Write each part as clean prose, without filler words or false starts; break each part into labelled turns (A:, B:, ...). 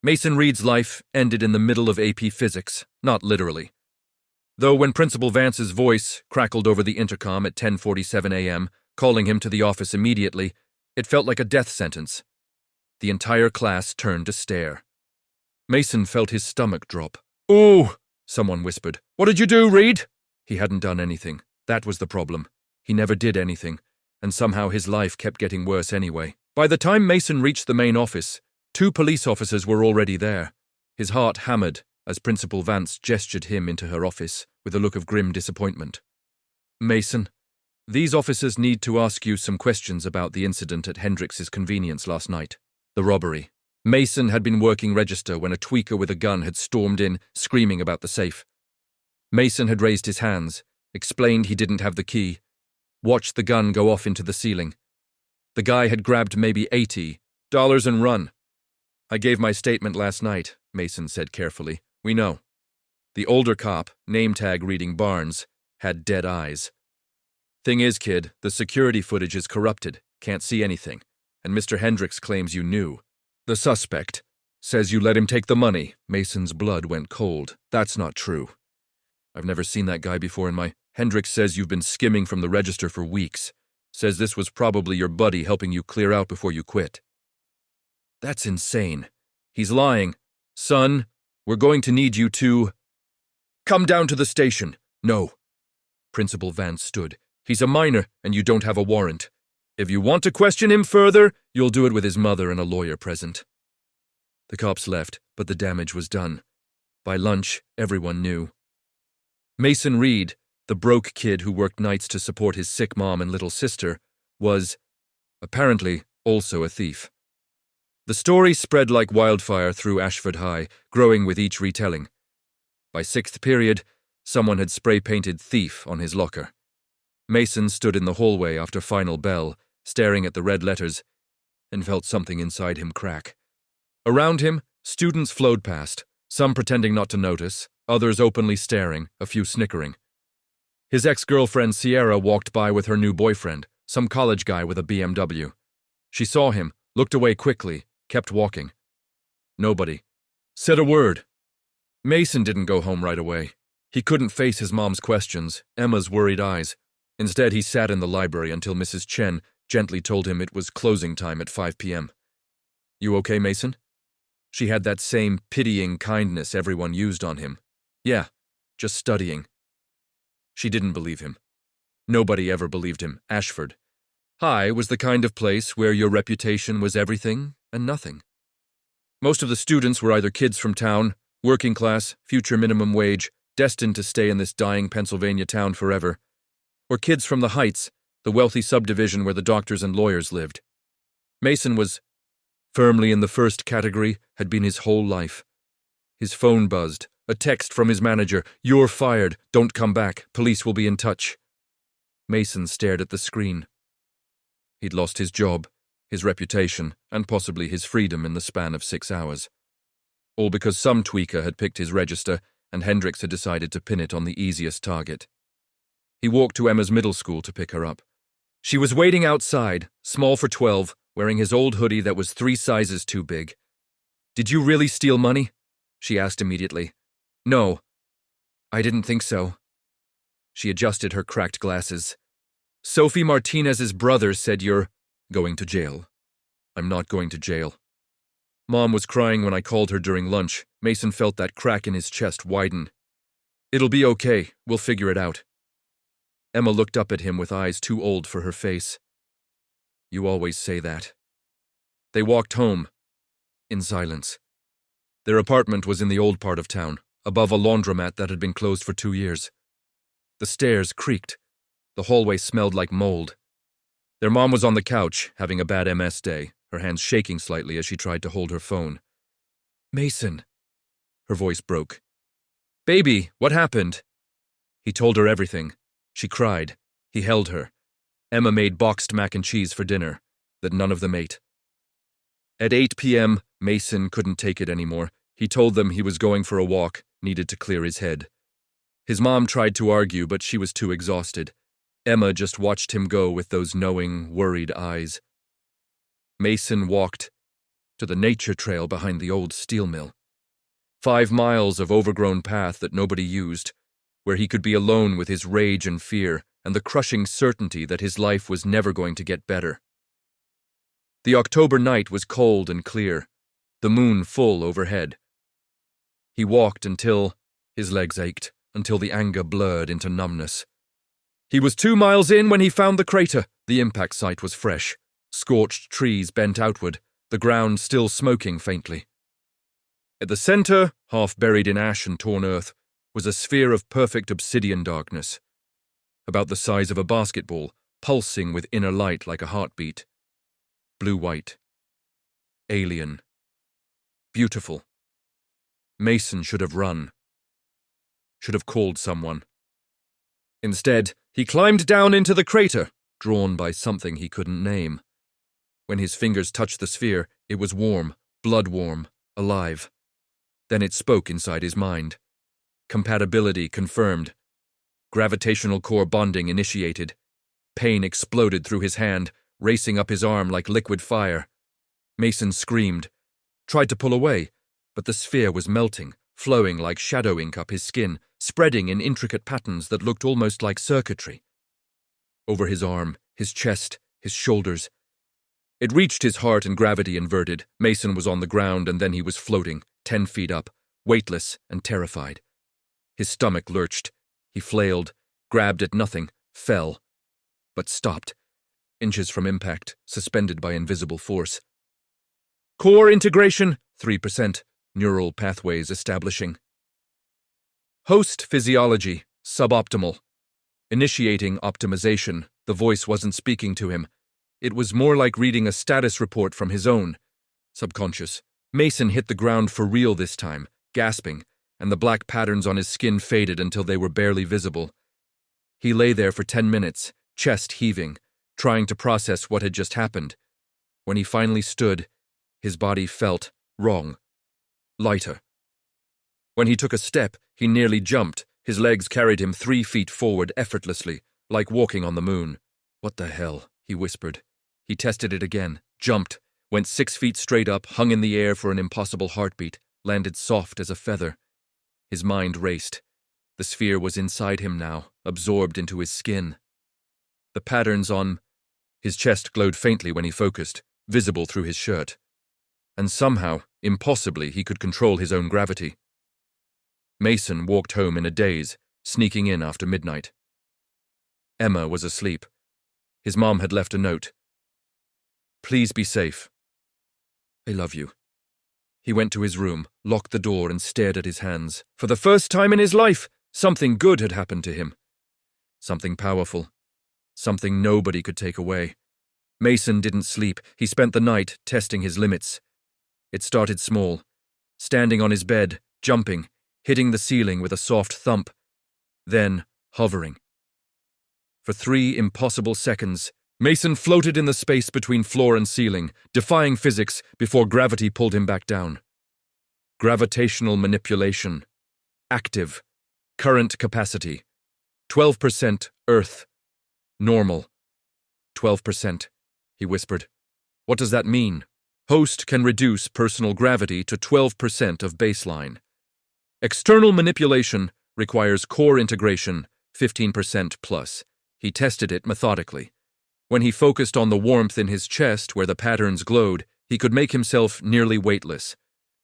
A: Mason Reed's life ended in the middle of AP Physics, not literally. Though when Principal Vance's voice crackled over the intercom at 10:47 a.m., calling him to the office immediately, it felt like a death sentence. The entire class turned to stare. Mason felt his stomach drop. "Ooh," someone whispered. "What did you do, Reed?" He hadn't done anything. That was the problem. He never did anything, and somehow his life kept getting worse anyway. By the time Mason reached the main office, 2 police officers were already there. His heart hammered as Principal Vance gestured him into her office with a look of grim disappointment. "Mason, these officers need to ask you some questions about the incident at Hendrix's convenience last night. The robbery." Mason had been working register when a tweaker with a gun had stormed in, screaming about the safe. Mason had raised his hands, explained he didn't have the key, watched the gun go off into the ceiling. The guy had grabbed maybe $80 and run. "I gave my statement last night," Mason said carefully. "We know." The older cop, name tag reading Barnes, had dead eyes. "Thing is, kid, the security footage is corrupted, can't see anything, and Mr. Hendrix claims you knew. The suspect says you let him take the money." Mason's blood went cold. "That's not true. I've never seen that guy before in my... Hendrix says you've been skimming from the register for weeks. Says this was probably your buddy helping you clear out before you quit." "That's insane. He's lying. Son, we're going to need you to... come down to the station." "No." Principal Vance stood. "He's a minor, and you don't have a warrant. If you want to question him further, you'll do it with his mother and a lawyer present." The cops left, but the damage was done. By lunch, everyone knew. Mason Reed, the broke kid who worked nights to support his sick mom and little sister, was, apparently, also a thief. The story spread like wildfire through Ashford High, growing with each retelling. By 6th period, someone had spray-painted thief on his locker. Mason stood in the hallway after final bell, staring at the red letters, and felt something inside him crack. Around him, students flowed past, some pretending not to notice, others openly staring, a few snickering. His ex-girlfriend Sierra walked by with her new boyfriend, some college guy with a BMW. She saw him, looked away quickly, kept walking. Nobody said a word. Mason didn't go home right away. He couldn't face his mom's questions, Emma's worried eyes. Instead, he sat in the library until Mrs. Chen gently told him it was closing time at 5 p.m. "You okay, Mason?" She had that same pitying kindness everyone used on him. "Yeah, just studying." She didn't believe him. Nobody ever believed him. Ashford High was the kind of place where your reputation was everything and nothing. Most of the students were either kids from town, working class, future minimum wage, destined to stay in this dying Pennsylvania town forever, or kids from the Heights, the wealthy subdivision where the doctors and lawyers lived. Mason was firmly in the first category, had been his whole life. His phone buzzed, a text from his manager, "You're fired, don't come back, police will be in touch." Mason stared at the screen. He'd lost his job, his reputation, and possibly his freedom in the span of 6 hours. All because some tweaker had picked his register and Hendrix had decided to pin it on the easiest target. He walked to Emma's middle school to pick her up. She was waiting outside, small for 12, wearing his old hoodie that was 3 sizes too big. "Did you really steal money?" she asked immediately. "No. I didn't think so." She adjusted her cracked glasses. "Sophie Martinez's brother said you're going to jail." "I'm not going to jail." Mom was crying when I called her during lunch. Mason felt that crack in his chest widen. "It'll be okay. We'll figure it out." Emma looked up at him with eyes too old for her face. "You always say that." They walked home, in silence. Their apartment was in the old part of town, above a laundromat that had been closed for 2 years. The stairs creaked. The hallway smelled like mold. Their mom was on the couch, having a bad MS day, her hands shaking slightly as she tried to hold her phone. "Mason." Her voice broke. "Baby, what happened?" He told her everything. She cried. He held her. Emma made boxed mac and cheese for dinner, that none of them ate. At 8 p.m., Mason couldn't take it anymore. He told them he was going for a walk, needed to clear his head. His mom tried to argue, but she was too exhausted. Emma just watched him go with those knowing, worried eyes. Mason walked to the nature trail behind the old steel mill. 5 miles of overgrown path that nobody used, where he could be alone with his rage and fear and the crushing certainty that his life was never going to get better. The October night was cold and clear, the moon full overhead. He walked until his legs ached, until the anger blurred into numbness. He was 2 miles in when he found the crater. The impact site was fresh. Scorched trees bent outward, the ground still smoking faintly. At the center, half buried in ash and torn earth, was a sphere of perfect obsidian darkness, about the size of a basketball, pulsing with inner light like a heartbeat. Blue-white. Alien. Beautiful. Mason should have run. Should have called someone. Instead, he climbed down into the crater, drawn by something he couldn't name. When his fingers touched the sphere, it was warm, blood-warm, alive. Then it spoke inside his mind. Compatibility confirmed. Gravitational core bonding initiated. Pain exploded through his hand, racing up his arm like liquid fire. Mason screamed, tried to pull away, but the sphere was melting, flowing like shadow ink up his skin, spreading in intricate patterns that looked almost like circuitry. Over his arm, his chest, his shoulders. It reached his heart and gravity inverted. Mason was on the ground and then he was floating, 10 feet up, weightless and terrified. His stomach lurched. He flailed, grabbed at nothing, fell, but stopped, inches from impact, suspended by invisible force. Core integration, 3%, neural pathways establishing. Host physiology, suboptimal. Initiating optimization, the voice wasn't speaking to him. It was more like reading a status report from his own. Subconscious. Mason hit the ground for real this time, gasping, and the black patterns on his skin faded until they were barely visible. He lay there for 10 minutes, chest heaving, trying to process what had just happened. When he finally stood, his body felt wrong, lighter. When he took a step, he nearly jumped. His legs carried him 3 feet forward effortlessly, like walking on the moon. "What the hell?" he whispered. He tested it again, jumped, went 6 feet straight up, hung in the air for an impossible heartbeat, landed soft as a feather. His mind raced. The sphere was inside him now, absorbed into his skin. The patterns on his chest glowed faintly when he focused, visible through his shirt. And somehow, impossibly, he could control his own gravity. Mason walked home in a daze, sneaking in after midnight. Emma was asleep. His mom had left a note. "Please be safe. I love you." He went to his room, locked the door, and stared at his hands. For the first time in his life, something good had happened to him. Something powerful. Something nobody could take away. Mason didn't sleep. He spent the night testing his limits. It started small, standing on his bed, jumping, hitting the ceiling with a soft thump, then hovering. For 3 impossible seconds, Mason floated in the space between floor and ceiling, defying physics before gravity pulled him back down. Gravitational manipulation. Active. Current capacity. 12% Earth. Normal. 12%, he whispered. What does that mean? Host can reduce personal gravity to 12% of baseline. External manipulation requires core integration, 15% plus. He tested it methodically. When he focused on the warmth in his chest where the patterns glowed, he could make himself nearly weightless.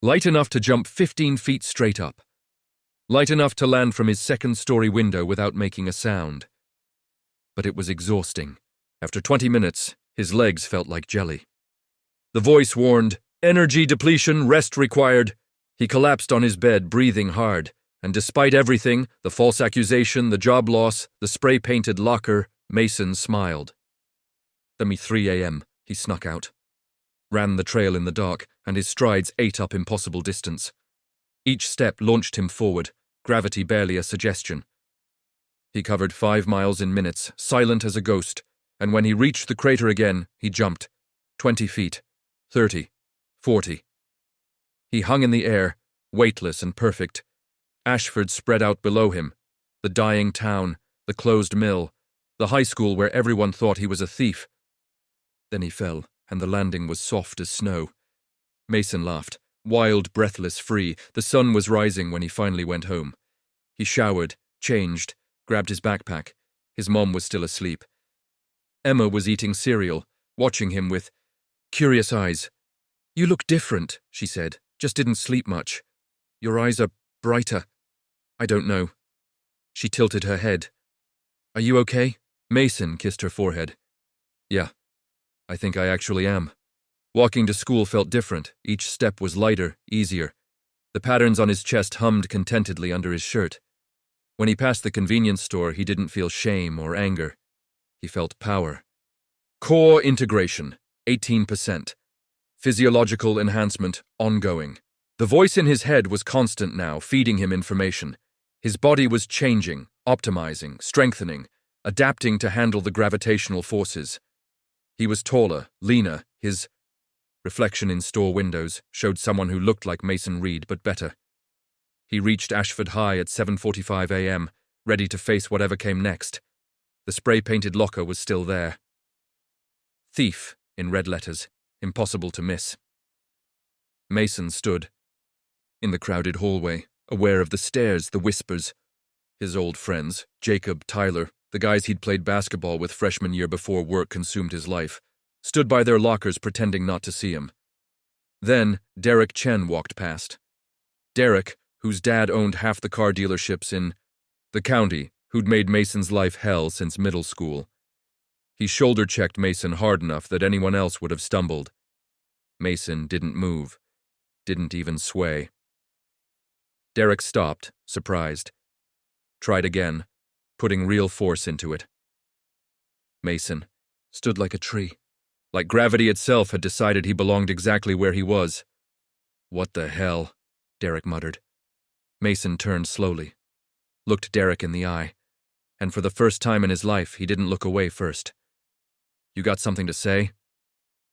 A: Light enough to jump 15 feet straight up. Light enough to land from his second-story window without making a sound. But it was exhausting. After 20 minutes, his legs felt like jelly. The voice warned, "Energy depletion, rest required." He collapsed on his bed, breathing hard, and despite everything, the false accusation, the job loss, the spray-painted locker, Mason smiled. "Let me 3 a.m., he snuck out. Ran the trail in the dark, and his strides ate up impossible distance. Each step launched him forward, gravity barely a suggestion. He covered 5 miles in minutes, silent as a ghost, and when he reached the crater again, he jumped. 20 feet, 30, 40. He hung in the air, weightless and perfect. Ashford spread out below him, the dying town, the closed mill, the high school where everyone thought he was a thief. Then he fell, and the landing was soft as snow. Mason laughed. Wild, breathless, free, the sun was rising when he finally went home. He showered, changed, grabbed his backpack. His mom was still asleep. Emma was eating cereal, watching him with curious eyes. "You look different," she said. "Just didn't sleep much. Your eyes are brighter." "I don't know." She tilted her head. "Are you okay?" Mason kissed her forehead. "Yeah, I think I actually am." Walking to school felt different. Each step was lighter, easier. The patterns on his chest hummed contentedly under his shirt. When he passed the convenience store, he didn't feel shame or anger. He felt power. Core integration, 18%. Physiological enhancement, ongoing. The voice in his head was constant now, feeding him information. His body was changing, optimizing, strengthening, adapting to handle the gravitational forces. He was taller, leaner. His reflection in store windows showed someone who looked like Mason Reed, but better. He reached Ashford High at 7:45 a.m., ready to face whatever came next. The spray-painted locker was still there. Thief, in red letters, impossible to miss. Mason stood in the crowded hallway, aware of the stares, the whispers. His old friends, Jacob, Tyler, the guys he'd played basketball with freshman year before work consumed his life, stood by their lockers pretending not to see him. Then Derek Chen walked past. Derek, whose dad owned half the car dealerships in the county, who'd made Mason's life hell since middle school. He shoulder-checked Mason hard enough that anyone else would have stumbled. Mason didn't move, didn't even sway. Derek stopped, surprised. Tried again, putting real force into it. Mason stood like a tree. Like gravity itself had decided he belonged exactly where he was. "What the hell?" Derek muttered. Mason turned slowly, looked Derek in the eye, and for the first time in his life, he didn't look away first. "You got something to say?"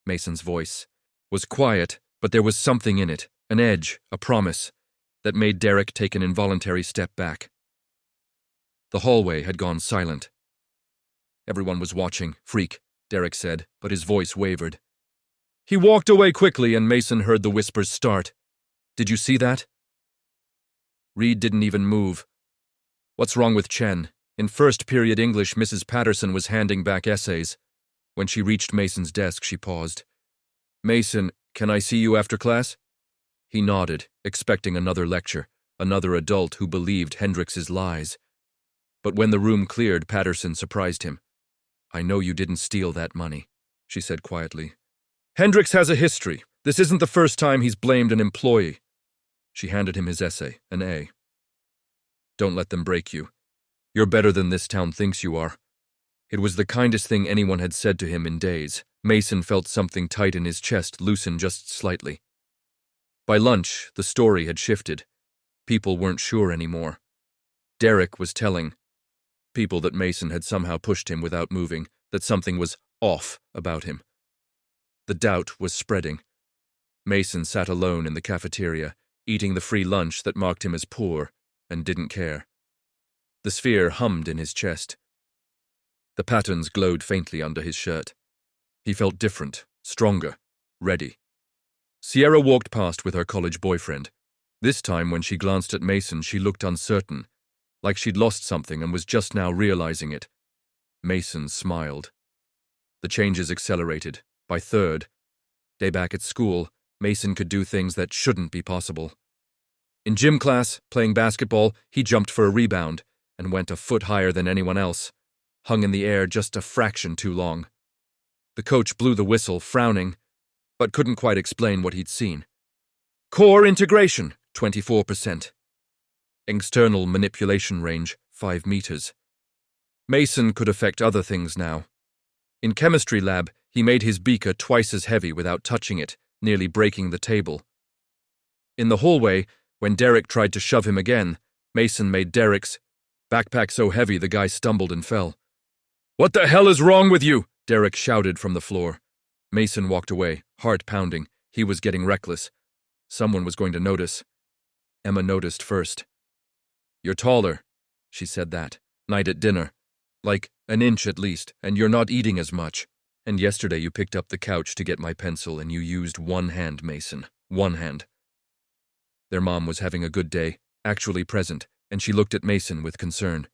A: Mason's voice was quiet, but there was something in it, an edge, a promise, that made Derek take an involuntary step back. The hallway had gone silent. Everyone was watching. "Freak," Derek said, but his voice wavered. He walked away quickly and Mason heard the whispers start. "Did you see that?" Reed didn't even move. "What's wrong with Chen?" In first period English, Mrs. Patterson was handing back essays. When she reached Mason's desk, she paused. "Mason, can I see you after class?" He nodded, expecting another lecture, another adult who believed Hendrix's lies. But when the room cleared, Patterson surprised him. "I know you didn't steal that money," she said quietly. "Hendrix has a history. This isn't the first time he's blamed an employee." She handed him his essay, an A. "Don't let them break you. You're better than this town thinks you are." It was the kindest thing anyone had said to him in days. Mason felt something tight in his chest loosen just slightly. By lunch, the story had shifted. People weren't sure anymore. Derek was telling people that Mason had somehow pushed him without moving, that something was off about him. The doubt was spreading. Mason sat alone in the cafeteria, eating the free lunch that marked him as poor, and didn't care. The sphere hummed in his chest. The patterns glowed faintly under his shirt. He felt different, stronger, ready. Sierra walked past with her college boyfriend. This time when she glanced at Mason, she looked uncertain, like she'd lost something and was just now realizing it. Mason smiled. The changes accelerated. By third day back at school, Mason could do things that shouldn't be possible. In gym class, playing basketball, he jumped for a rebound and went a foot higher than anyone else, hung in the air just a fraction too long. The coach blew the whistle, frowning, but couldn't quite explain what he'd seen. Core integration, 24%. External manipulation range, 5 meters. Mason could affect other things now. In chemistry lab, he made his beaker twice as heavy without touching it, nearly breaking the table. In the hallway, when Derek tried to shove him again, Mason made Derek's backpack so heavy the guy stumbled and fell. "What the hell is wrong with you?" Derek shouted from the floor. Mason walked away, heart pounding. He was getting reckless. Someone was going to notice. Emma noticed first. "You're taller," she said that night at dinner. "Like an inch at least, and you're not eating as much. And yesterday you picked up the couch to get my pencil and you used one hand, Mason. One hand. Their mom was having a good day, actually present, and she looked at Mason with concern.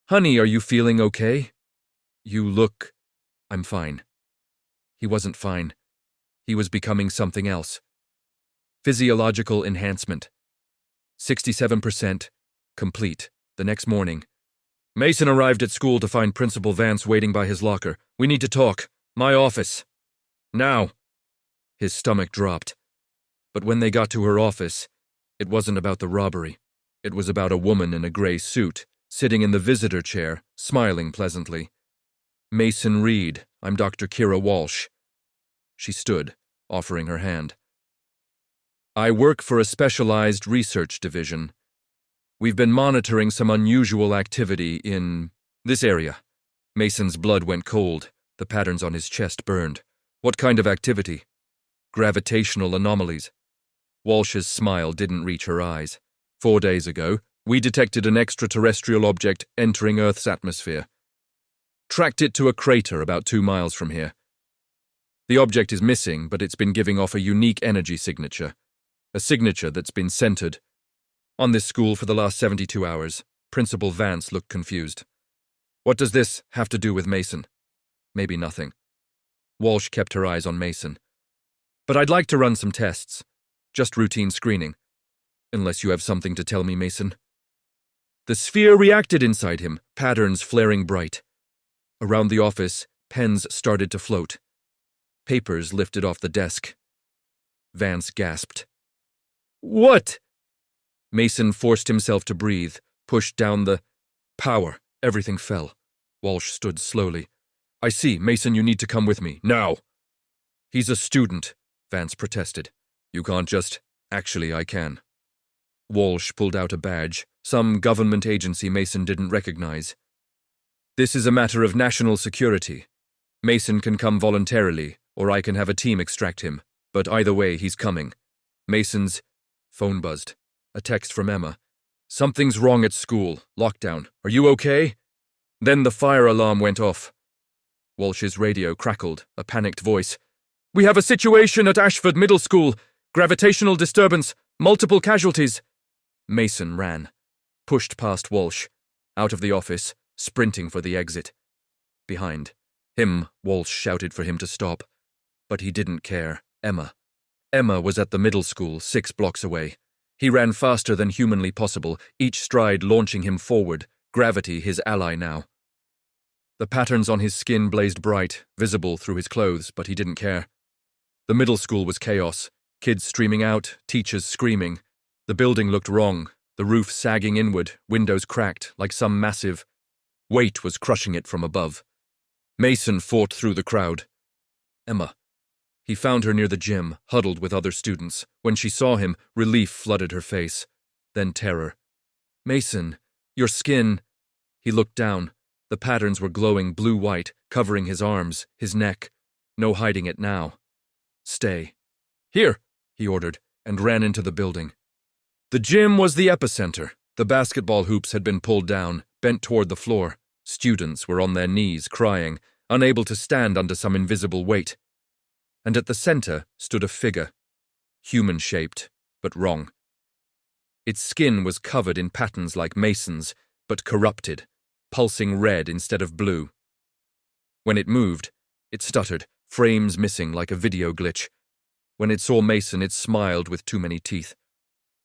A: "Honey, are you feeling okay?" "You look—" "I'm fine." He wasn't fine. He was becoming something else. Physiological enhancement. 67%. Complete. The next morning. Mason arrived at school to find Principal Vance waiting by his locker. "We need to talk. My office. Now." His stomach dropped. But when they got to her office, it wasn't about the robbery. It was about a woman in a gray suit, sitting in the visitor chair, smiling pleasantly. "Mason Reed, I'm Dr. Kira Walsh." She stood, offering her hand. "I work for a specialized research division. We've been monitoring some unusual activity in this area." Mason's blood went cold. The patterns on his chest burned. "What kind of activity?" "Gravitational anomalies." Walsh's smile didn't reach her eyes. 4 days ago, we detected an extraterrestrial object entering Earth's atmosphere. Tracked it to a crater about 2 miles from here. The object is missing, but it's been giving off a unique energy signature. A signature that's been centered on this school for the last 72 hours. Principal Vance looked confused. "What does this have to do with Mason?" "Maybe nothing." Walsh kept her eyes on Mason. "But I'd like to run some tests. Just routine screening. Unless you have something to tell me, Mason." The sphere reacted inside him, patterns flaring bright. Around the office, pens started to float. Papers lifted off the desk. Vance gasped. "What?" Mason forced himself to breathe, pushed down the power. Everything fell. Walsh stood slowly. "I see. Mason, you need to come with me. Now." "He's a student," Vance protested. "You can't just—" "Actually, I can." Walsh pulled out a badge, some government agency Mason didn't recognize. "This is a matter of national security. Mason can come voluntarily, or I can have a team extract him. But either way, he's coming." Mason's phone buzzed. A text from Emma. "Something's wrong at school. Lockdown. Are you okay?" Then the fire alarm went off. Walsh's radio crackled, a panicked voice. "We have a situation at Ashford Middle School. Gravitational disturbance. Multiple casualties." Mason ran, pushed past Walsh, out of the office, sprinting for the exit. Behind him, Walsh shouted for him to stop. But he didn't care. Emma. Emma was at the middle school, 6 blocks away. He ran faster than humanly possible, each stride launching him forward, gravity his ally now. The patterns on his skin blazed bright, visible through his clothes, but he didn't care. The middle school was chaos. Kids streaming out, teachers screaming. The building looked wrong, the roof sagging inward, windows cracked, like some massive weight was crushing it from above. Mason fought through the crowd. Emma. He found her near the gym, huddled with other students. When she saw him, relief flooded her face. Then terror. "Mason, your skin—" He looked down. The patterns were glowing blue-white, covering his arms, his neck. No hiding it now. "Stay." "Here," he ordered, and ran into the building. The gym was the epicenter. The basketball hoops had been pulled down, bent toward the floor. Students were on their knees, crying, unable to stand under some invisible weight. And at the center stood a figure, human-shaped, but wrong. Its skin was covered in patterns like Mason's, but corrupted, pulsing red instead of blue. When it moved, it stuttered, frames missing like a video glitch. When it saw Mason, it smiled with too many teeth.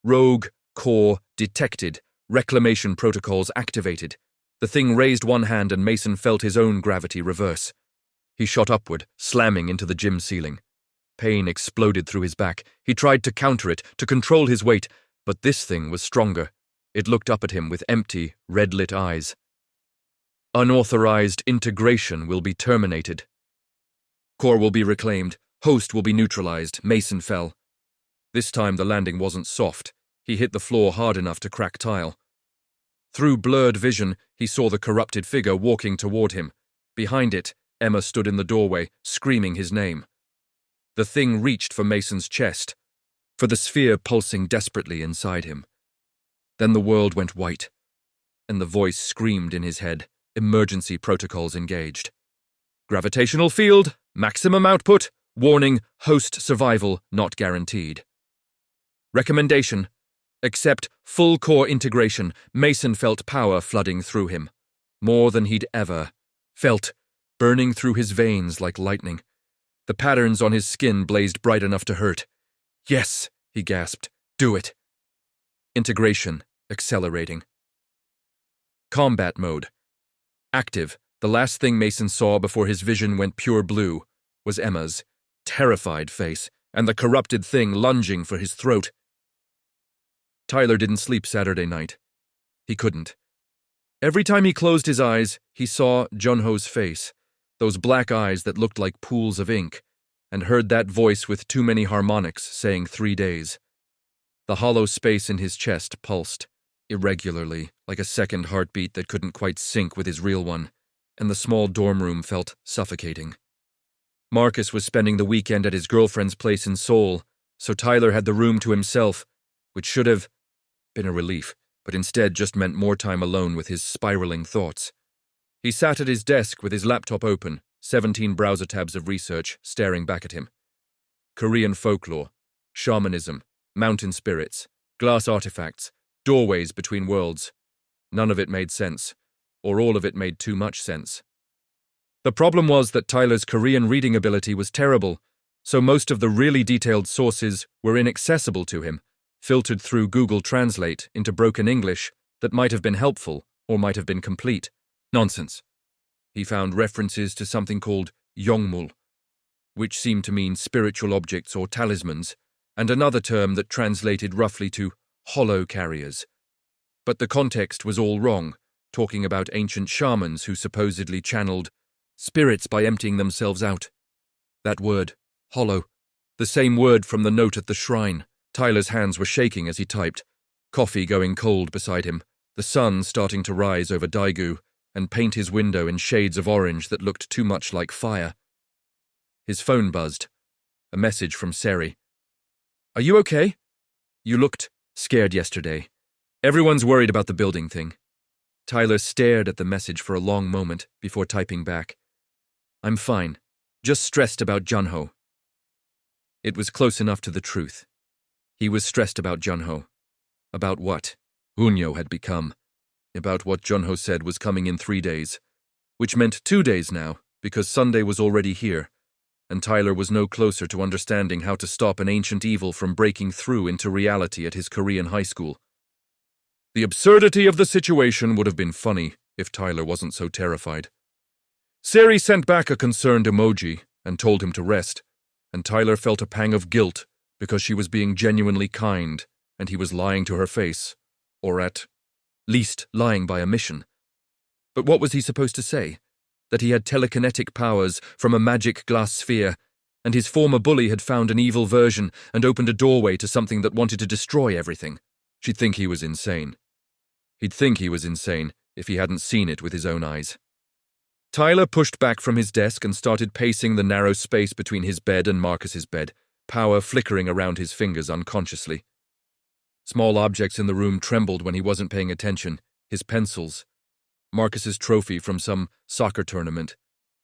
A: Rogue, core, detected, reclamation protocols activated. The thing raised one hand and Mason felt his own gravity reverse. He shot upward, slamming into the gym ceiling. Pain exploded through his back. He tried to counter it, to control his weight, but this thing was stronger. It looked up at him with empty, red-lit eyes. "Unauthorized integration will be terminated. Core will be reclaimed. Host will be neutralized." Mason fell. This time the landing wasn't soft. He hit the floor hard enough to crack tile. Through blurred vision, he saw the corrupted figure walking toward him. Behind it, Emma stood in the doorway, screaming his name. The thing reached for Mason's chest, for the sphere pulsing desperately inside him. Then the world went white, and the voice screamed in his head, emergency protocols engaged. "Gravitational field, maximum output, Warning, host survival not guaranteed. Recommendation: accept full core integration. Mason felt power flooding through him. More than he'd ever felt, burning through his veins like lightning. The patterns on his skin blazed bright enough to hurt. Yes, he gasped. Do it. Integration accelerating. Combat mode. Active. The last thing Mason saw before his vision went pure blue was Emma's terrified face and the corrupted thing lunging for his throat. Tyler didn't sleep Saturday night. He couldn't. Every time he closed his eyes, he saw Junho's face, those black eyes that looked like pools of ink, and heard that voice with too many harmonics saying 3 days. The hollow space in his chest pulsed, irregularly, like a second heartbeat that couldn't quite sync with his real one, and the small dorm room felt suffocating. Marcus was spending the weekend at his girlfriend's place in Seoul, so Tyler had the room to himself, which should have been a relief, but instead just meant more time alone with his spiraling thoughts. He sat at his desk with his laptop open, 17 browser tabs of research staring back at him. Korean folklore, shamanism, mountain spirits, glass artifacts, doorways between worlds. None of it made sense, or all of it made too much sense. The problem was that Tyler's Korean reading ability was terrible, so most of the really detailed sources were inaccessible to him, filtered through Google Translate into broken English that might have been helpful or might have been complete. Nonsense. He found references to something called Yongmul, which seemed to mean spiritual objects or talismans, and another term that translated roughly to hollow carriers. But the context was all wrong, talking about ancient shamans who supposedly channeled spirits by emptying themselves out. That word, hollow, the same word from the note at the shrine. Tyler's hands were shaking as he typed, coffee going cold beside him, the sun starting to rise over Daegu and paint his window in shades of orange that looked too much like fire. His phone buzzed. A message from Seri. "Are you okay? You looked scared yesterday. Everyone's worried about the building thing." Tyler stared at the message for a long moment before typing back. "I'm fine. Just stressed about Junho." It was close enough to the truth. He was stressed about Junho. About what Unyo had become. About what Junho said was coming in 3 days. Which meant 2 days now, because Sunday was already here, and Tyler was no closer to understanding how to stop an ancient evil from breaking through into reality at his Korean high school. The absurdity of the situation would have been funny if Tyler wasn't so terrified. Seri sent back a concerned emoji and told him to rest, and Tyler felt a pang of guilt because she was being genuinely kind and he was lying to her face, or at least lying by omission. But what was he supposed to say? That he had telekinetic powers from a magic glass sphere, and his former bully had found an evil version and opened a doorway to something that wanted to destroy everything. She'd think he was insane. He'd think he was insane if he hadn't seen it with his own eyes. Tyler pushed back from his desk and started pacing the narrow space between his bed and Marcus's bed, power flickering around his fingers unconsciously. Small objects in the room trembled when he wasn't paying attention, his pencils, Marcus's trophy from some soccer tournament,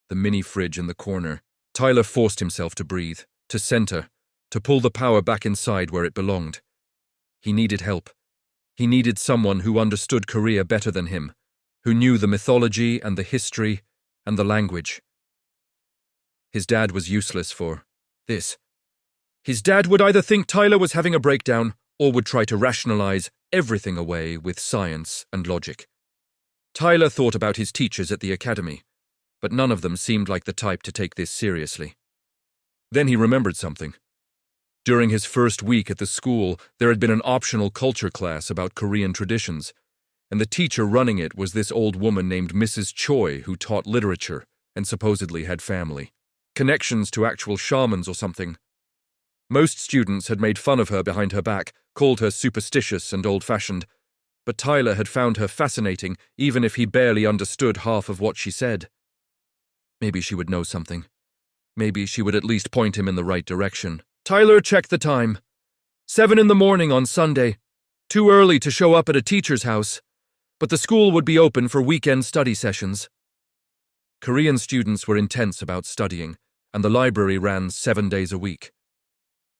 A: the mini fridge in the corner. Tyler forced himself to breathe, to center, to pull the power back inside where it belonged. He needed help. He needed someone who understood Korea better than him, who knew the mythology and the history and the language. His dad was useless for this. His dad would either think Tyler was having a breakdown or would try to rationalize everything away with science and logic. Tyler thought about his teachers at the academy, but none of them seemed like the type to take this seriously. Then he remembered something. During his first week at the school, there had been an optional culture class about Korean traditions, and the teacher running it was this old woman named Mrs. Choi who taught literature and supposedly had family. Connections to actual shamans or something. Most students had made fun of her behind her back, called her superstitious and old-fashioned, but Tyler had found her fascinating even if he barely understood half of what she said. Maybe she would know something. Maybe she would at least point him in the right direction. Tyler checked the time. 7 in the morning on Sunday. Too early to show up at a teacher's house, but the school would be open for weekend study sessions. Korean students were intense about studying, and the library ran 7 days a week.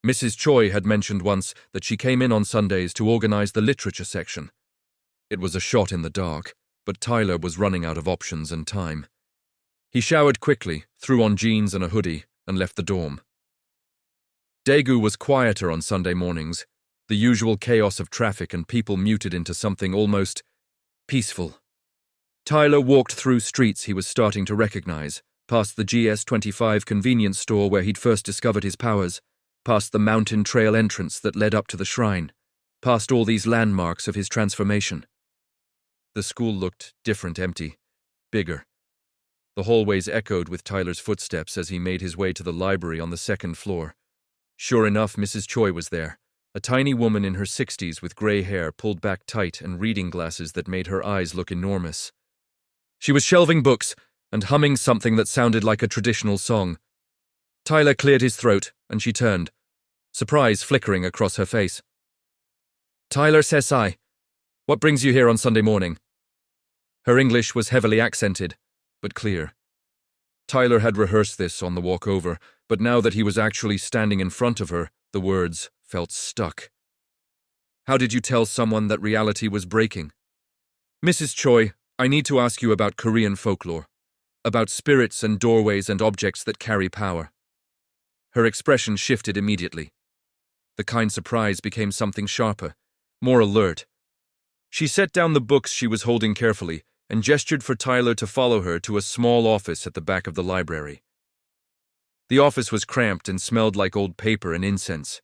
A: Mrs. Choi had mentioned once that she came in on Sundays to organize the literature section. It was a shot in the dark, but Tyler was running out of options and time. He showered quickly, threw on jeans and a hoodie, and left the dorm. Daegu was quieter on Sunday mornings, the usual chaos of traffic and people muted into something almost peaceful. Tyler walked through streets he was starting to recognize, past the GS25 convenience store where he'd first discovered his powers, past the mountain trail entrance that led up to the shrine, past all these landmarks of his transformation. The school looked different, empty, bigger. The hallways echoed with Tyler's footsteps as he made his way to the library on the second floor. Sure enough, Mrs. Choi was there, a tiny woman in her 60s with gray hair pulled back tight and reading glasses that made her eyes look enormous. She was shelving books and humming something that sounded like a traditional song. Tyler cleared his throat, and she turned, surprise flickering across her face. "Tyler Sesai, what brings you here on Sunday morning?" Her English was heavily accented, but clear. Tyler had rehearsed this on the walk over, but now that he was actually standing in front of her, the words felt stuck. "How did you tell someone that reality was breaking?" "Mrs. Choi, I need to ask you about Korean folklore, about spirits and doorways and objects that carry power." Her expression shifted immediately. The kind surprise became something sharper, more alert. She set down the books she was holding carefully and gestured for Tyler to follow her to a small office at the back of the library. The office was cramped and smelled like old paper and incense.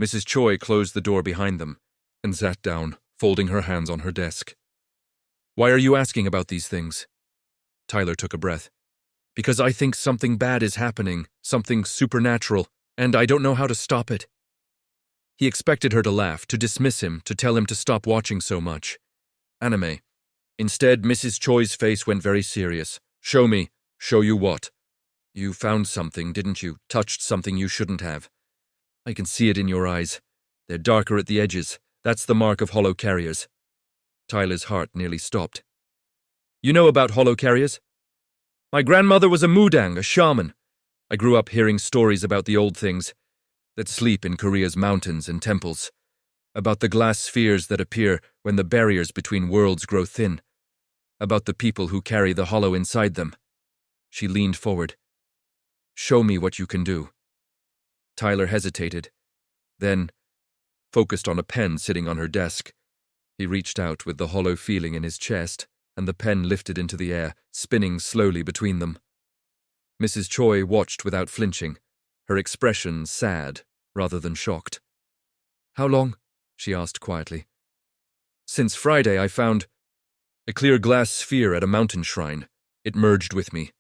A: Mrs. Choi closed the door behind them and sat down, folding her hands on her desk. "Why are you asking about these things?" Tyler took a breath. "Because I think something bad is happening, something supernatural, and I don't know how to stop it." He expected her to laugh, to dismiss him, to tell him to stop watching so much. Anime. Instead, Mrs. Choi's face went very serious. "Show me. Show you what?" "You found something, didn't you? Touched something you shouldn't have. I can see it in your eyes. They're darker at the edges. That's the mark of hollow carriers." Tyler's heart nearly stopped. "You know about hollow carriers?" "My grandmother was a mudang, a shaman. I grew up hearing stories about the old things that sleep in Korea's mountains and temples, about the glass spheres that appear when the barriers between worlds grow thin, about the people who carry the hollow inside them." She leaned forward. "Show me what you can do." Tyler hesitated, then focused on a pen sitting on her desk. He reached out with the hollow feeling in his chest, and the pen lifted into the air, spinning slowly between them. Mrs. Choi watched without flinching, her expression sad rather than shocked. "How long?" she asked quietly. "Since Friday I found a clear glass sphere at a mountain shrine. It merged with me."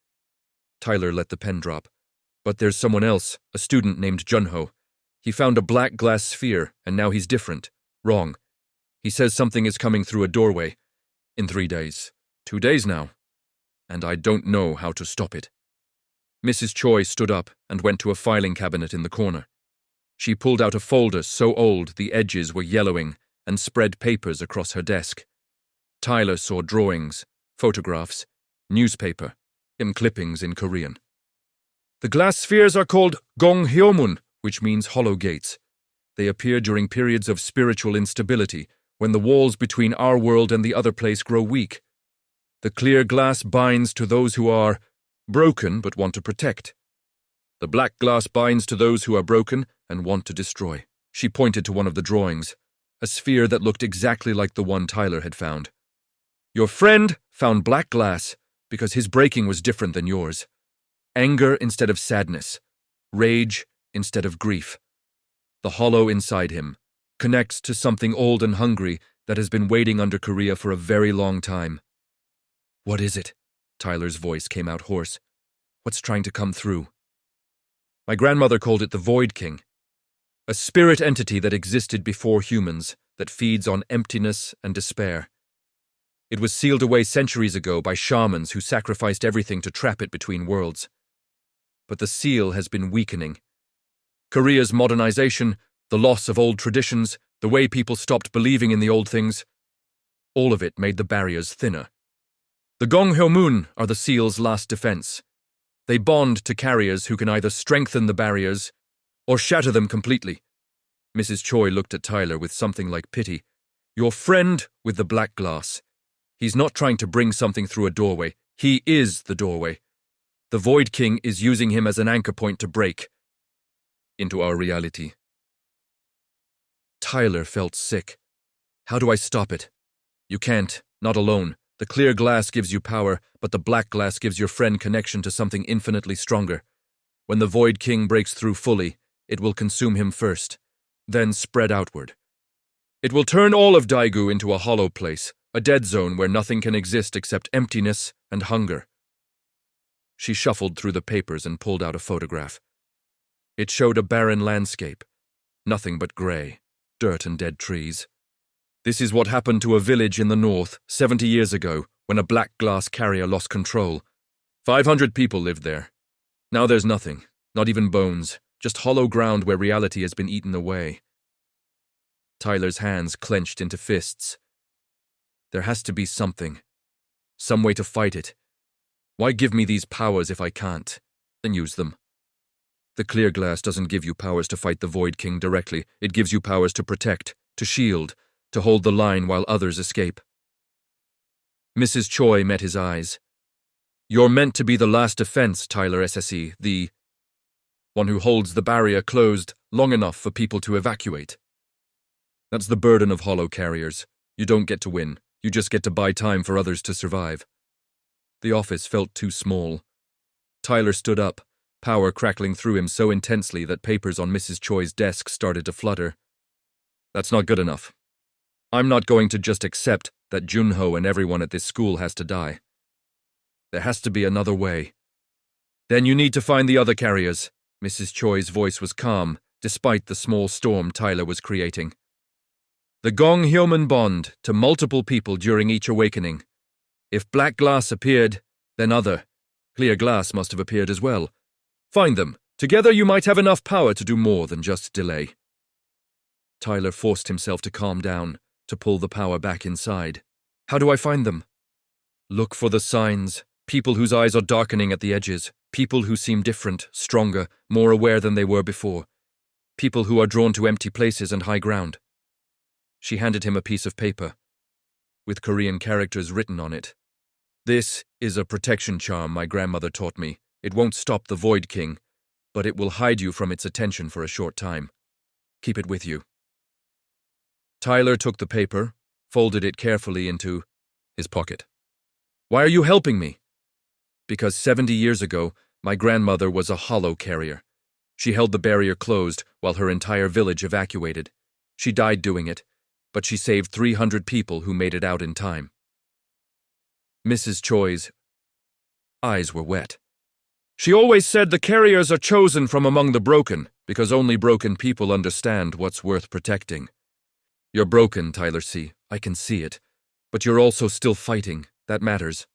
A: Tyler let the pen drop. "But there's someone else, a student named Junho. He found a black glass sphere, and now he's different. Wrong. He says something is coming through a doorway. In 3 days. 2 days now. And I don't know how to stop it." Mrs. Choi stood up and went to a filing cabinet in the corner. She pulled out a folder so old the edges were yellowing and spread papers across her desk. Tyler saw drawings, photographs, newspaper, and clippings in Korean. "The glass spheres are called Gong-hyomun, which means hollow gates. They appear during periods of spiritual instability, when the walls between our world and the other place grow weak. The clear glass binds to those who are broken but want to protect. The black glass binds to those who are broken and want to destroy." She pointed to one of the drawings, a sphere that looked exactly like the one Tyler had found. "Your friend found black glass because his breaking was different than yours. Anger instead of sadness, rage instead of grief. The hollow inside him connects to something old and hungry that has been waiting under Korea for a very long time." "What is it?" Tyler's voice came out hoarse. "What's trying to come through?" "My grandmother called it the Void King. A spirit entity that existed before humans, that feeds on emptiness and despair. It was sealed away centuries ago by shamans who sacrificed everything to trap it between worlds. But the seal has been weakening. Korea's modernization, the loss of old traditions, the way people stopped believing in the old things, all of it made the barriers thinner. The Gong-hyomun are the seal's last defense. They bond to carriers who can either strengthen the barriers or shatter them completely. Mrs. Choi looked at Tyler with something like pity. Your friend with the black glass. He's not trying to bring something through a doorway. He is the doorway. The Void King is using him as an anchor point to break into our reality. Tyler felt sick. How do I stop it? You can't, not alone. The clear glass gives you power, but the black glass gives your friend connection to something infinitely stronger. When the Void King breaks through fully, it will consume him first, then spread outward. It will turn all of Daegu into a hollow place, a dead zone where nothing can exist except emptiness and hunger. She shuffled through the papers and pulled out a photograph. It showed a barren landscape, nothing but gray, dirt and dead trees. This is what happened to a village in the north 70 years ago when a black glass carrier lost control. 500 people lived there. Now there's nothing, not even bones, just hollow ground where reality has been eaten away. Tyler's hands clenched into fists. There has to be something. Some way to fight it. Why give me these powers if I can't? Then use them. The clear glass doesn't give you powers to fight the Void King directly. It gives you powers to protect, to shield, to hold the line while others escape. Mrs. Choi met his eyes. You're meant to be the last defense, Tyler SSE, the one who holds the barrier closed long enough for people to evacuate. That's the burden of hollow carriers. You don't get to win. You just get to buy time for others to survive. The office felt too small. Tyler stood up, power crackling through him so intensely that papers on Mrs. Choi's desk started to flutter. That's not good enough. I'm not going to just accept that Junho and everyone at this school has to die. There has to be another way. Then you need to find the other carriers. Mrs. Choi's voice was calm, despite the small storm Tyler was creating. The Gong Hyoman bond to multiple people during each awakening. If black glass appeared, then other clear glass must have appeared as well. Find them. Together you might have enough power to do more than just delay. Tyler forced himself to calm down, to pull the power back inside. How do I find them? Look for the signs. People whose eyes are darkening at the edges. People who seem different, stronger, more aware than they were before. People who are drawn to empty places and high ground. She handed him a piece of paper, with Korean characters written on it. This is a protection charm my grandmother taught me. It won't stop the Void King, but it will hide you from its attention for a short time. Keep it with you. Tyler took the paper, folded it carefully into his pocket. Why are you helping me? Because 70 years ago, my grandmother was a hollow carrier. She held the barrier closed while her entire village evacuated. She died doing it, but she saved 300 people who made it out in time. Mrs. Choi's eyes were wet. She always said the carriers are chosen from among the broken, because only broken people understand what's worth protecting. You're broken, Tyler C. I can see it. But you're also still fighting. That matters.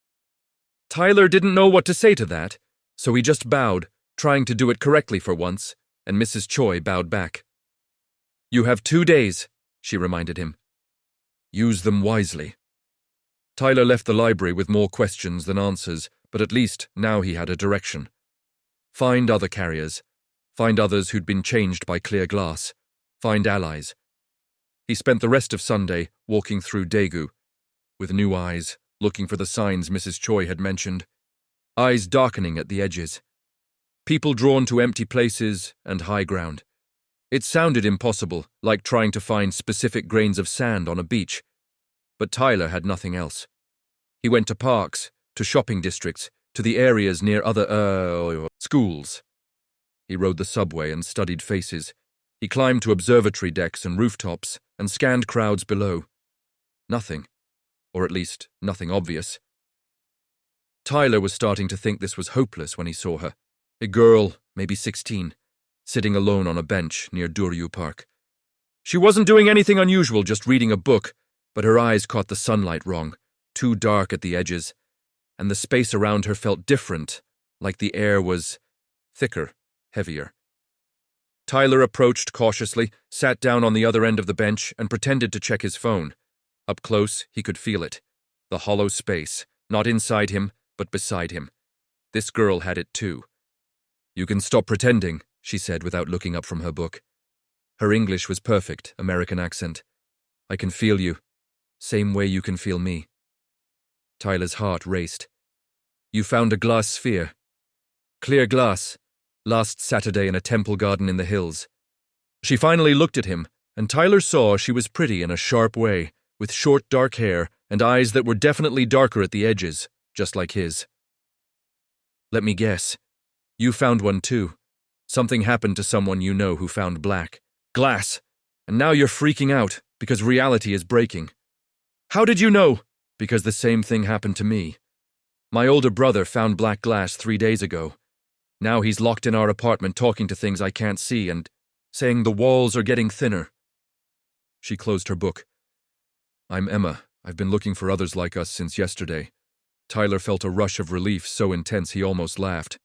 A: Tyler didn't know what to say to that, so he just bowed, trying to do it correctly for once, and Mrs. Choi bowed back. You have 2 days, she reminded him. Use them wisely. Tyler left the library with more questions than answers, but at least now he had a direction. Find other carriers. Find others who'd been changed by clear glass. Find allies. He spent the rest of Sunday walking through Daegu, with new eyes, looking for the signs Mrs. Choi had mentioned. Eyes darkening at the edges. People drawn to empty places and high ground. It sounded impossible, like trying to find specific grains of sand on a beach. But Tyler had nothing else. He went to parks, to shopping districts, to the areas near other, schools. He rode the subway and studied faces. He climbed to observatory decks and rooftops and scanned crowds below. Nothing. Or at least, nothing obvious. Tyler was starting to think this was hopeless when he saw her. A girl, maybe 16, sitting alone on a bench near Duryu Park. She wasn't doing anything unusual, just reading a book, but her eyes caught the sunlight wrong, too dark at the edges, and the space around her felt different, like the air was thicker, heavier. Tyler approached cautiously, sat down on the other end of the bench, and pretended to check his phone. Up close, he could feel it. The hollow space, not inside him, but beside him. This girl had it too. "You can stop pretending," she said without looking up from her book. Her English was perfect, American accent. "I can feel you. Same way you can feel me." Tyler's heart raced. "You found a glass sphere. Clear glass. Last Saturday in a temple garden in the hills." She finally looked at him, and Tyler saw she was pretty in a sharp way, with short dark hair and eyes that were definitely darker at the edges, just like his. "Let me guess. You found one too. Something happened to someone you know who found black glass, and now you're freaking out because reality is breaking." "How did you know?" "Because the same thing happened to me. My older brother found black glass 3 days ago. Now he's locked in our apartment talking to things I can't see and saying the walls are getting thinner." She closed her book. "I'm Emma. I've been looking for others like us since yesterday." Tyler felt a rush of relief so intense he almost laughed.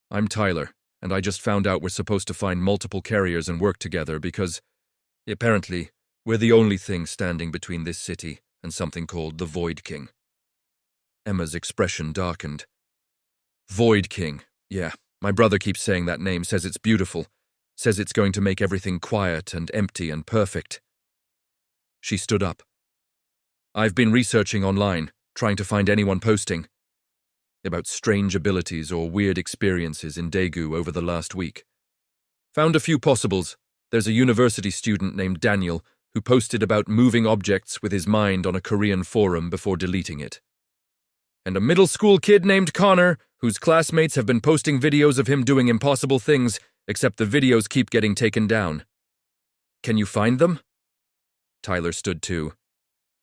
A: "I'm Tyler, and I just found out we're supposed to find multiple carriers and work together because, apparently, we're the only thing standing between this city and something called the Void King." Emma's expression darkened. "Void King. Yeah, my brother keeps saying that name, says it's beautiful, says it's going to make everything quiet and empty and perfect." She stood up. "I've been researching online, trying to find anyone posting about strange abilities or weird experiences in Daegu over the last week. Found a few possibles. There's a university student named Daniel who posted about moving objects with his mind on a Korean forum before deleting it. And a middle school kid named Connor, whose classmates have been posting videos of him doing impossible things, except the videos keep getting taken down. Can you find them?" Tyler stood too.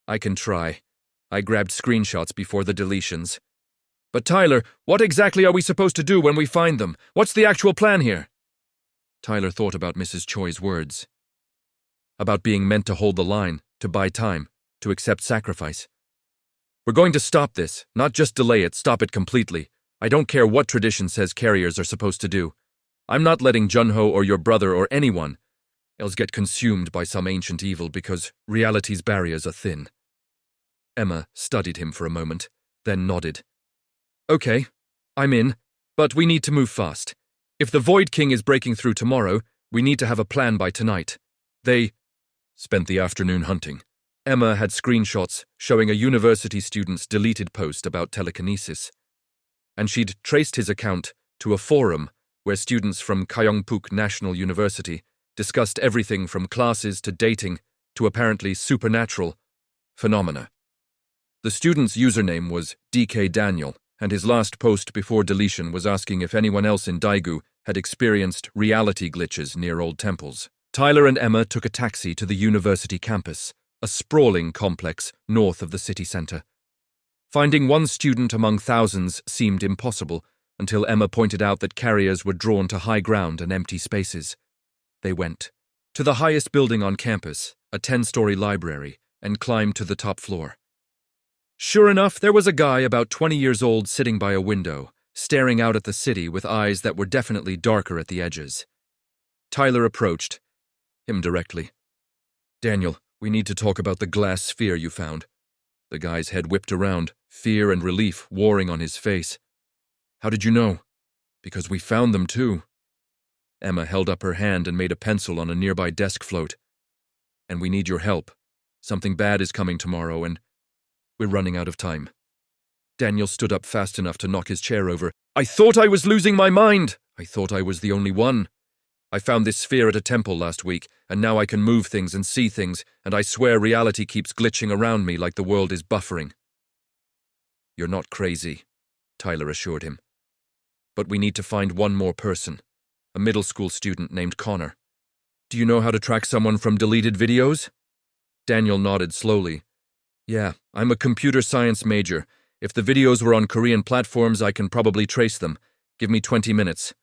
A: "I can try. I grabbed screenshots before the deletions." "But Tyler, what exactly are we supposed to do when we find them? What's the actual plan here?" Tyler thought about Mrs. Choi's words. About being meant to hold the line, to buy time, to accept sacrifice. "We're going to stop this, not just delay it, stop it completely. I don't care what tradition says carriers are supposed to do. I'm not letting Junho or your brother or anyone else get consumed by some ancient evil because reality's barriers are thin." Emma studied him for a moment, then nodded. "Okay, I'm in, but we need to move fast. If the Void King is breaking through tomorrow, we need to have a plan by tonight." They spent the afternoon hunting. Emma had screenshots showing a university student's deleted post about telekinesis, and she'd traced his account to a forum where students from Gyeongbuk National University discussed everything from classes to dating to apparently supernatural phenomena. The student's username was DK Daniel, and his last post before deletion was asking if anyone else in Daegu had experienced reality glitches near old temples. Tyler and Emma took a taxi to the university campus, a sprawling complex north of the city center. Finding one student among thousands seemed impossible until Emma pointed out that carriers were drawn to high ground and empty spaces. They went to the highest building on campus, a 10-story library, and climbed to the top floor. Sure enough, there was a guy about 20 years old sitting by a window, staring out at the city with eyes that were definitely darker at the edges. Tyler approached him directly. "Daniel, we need to talk about the glass sphere you found." The guy's head whipped around, fear and relief warring on his face. "How did you know?" "Because we found them too." Emma held up her hand and made a pencil on a nearby desk float. "And we need your help. Something bad is coming tomorrow and we're running out of time." Daniel stood up fast enough to knock his chair over. "I thought I was losing my mind. I thought I was the only one. I found this sphere at a temple last week, and now I can move things and see things, and I swear reality keeps glitching around me like the world is buffering." "You're not crazy," Tyler assured him. "But we need to find one more person, a middle school student named Connor. Do you know how to track someone from deleted videos?" Daniel nodded slowly. "Yeah, I'm a computer science major. If the videos were on Korean platforms, I can probably trace them. Give me 20 minutes.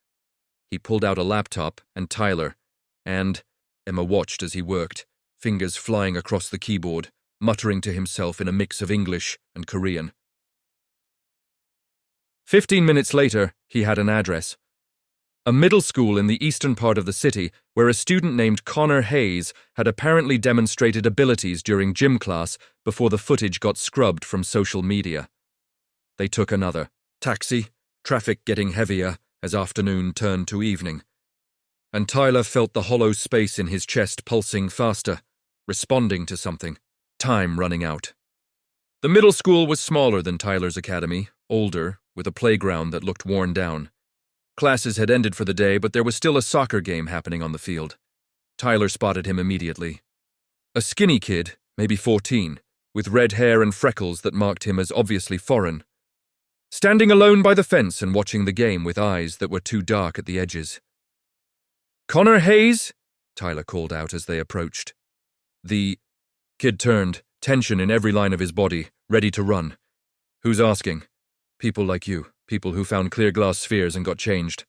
A: He pulled out a laptop, and Tyler, and Emma watched as he worked, fingers flying across the keyboard, muttering to himself in a mix of English and Korean. 15 minutes later, he had an address. A middle school in the eastern part of the city where a student named Connor Hayes had apparently demonstrated abilities during gym class before the footage got scrubbed from social media. They took another taxi, traffic getting heavier as afternoon turned to evening. And Tyler felt the hollow space in his chest pulsing faster, responding to something, time running out. The middle school was smaller than Tyler's academy, older, with a playground that looked worn down. Classes had ended for the day, but there was still a soccer game happening on the field. Tyler spotted him immediately. A skinny kid, maybe 14, with red hair and freckles that marked him as obviously foreign. Standing alone by the fence and watching the game with eyes that were too dark at the edges. "Connor Hayes?" Tyler called out as they approached. The kid turned, tension in every line of his body, ready to run. "Who's asking?" "People like you, people who found clear glass spheres and got changed."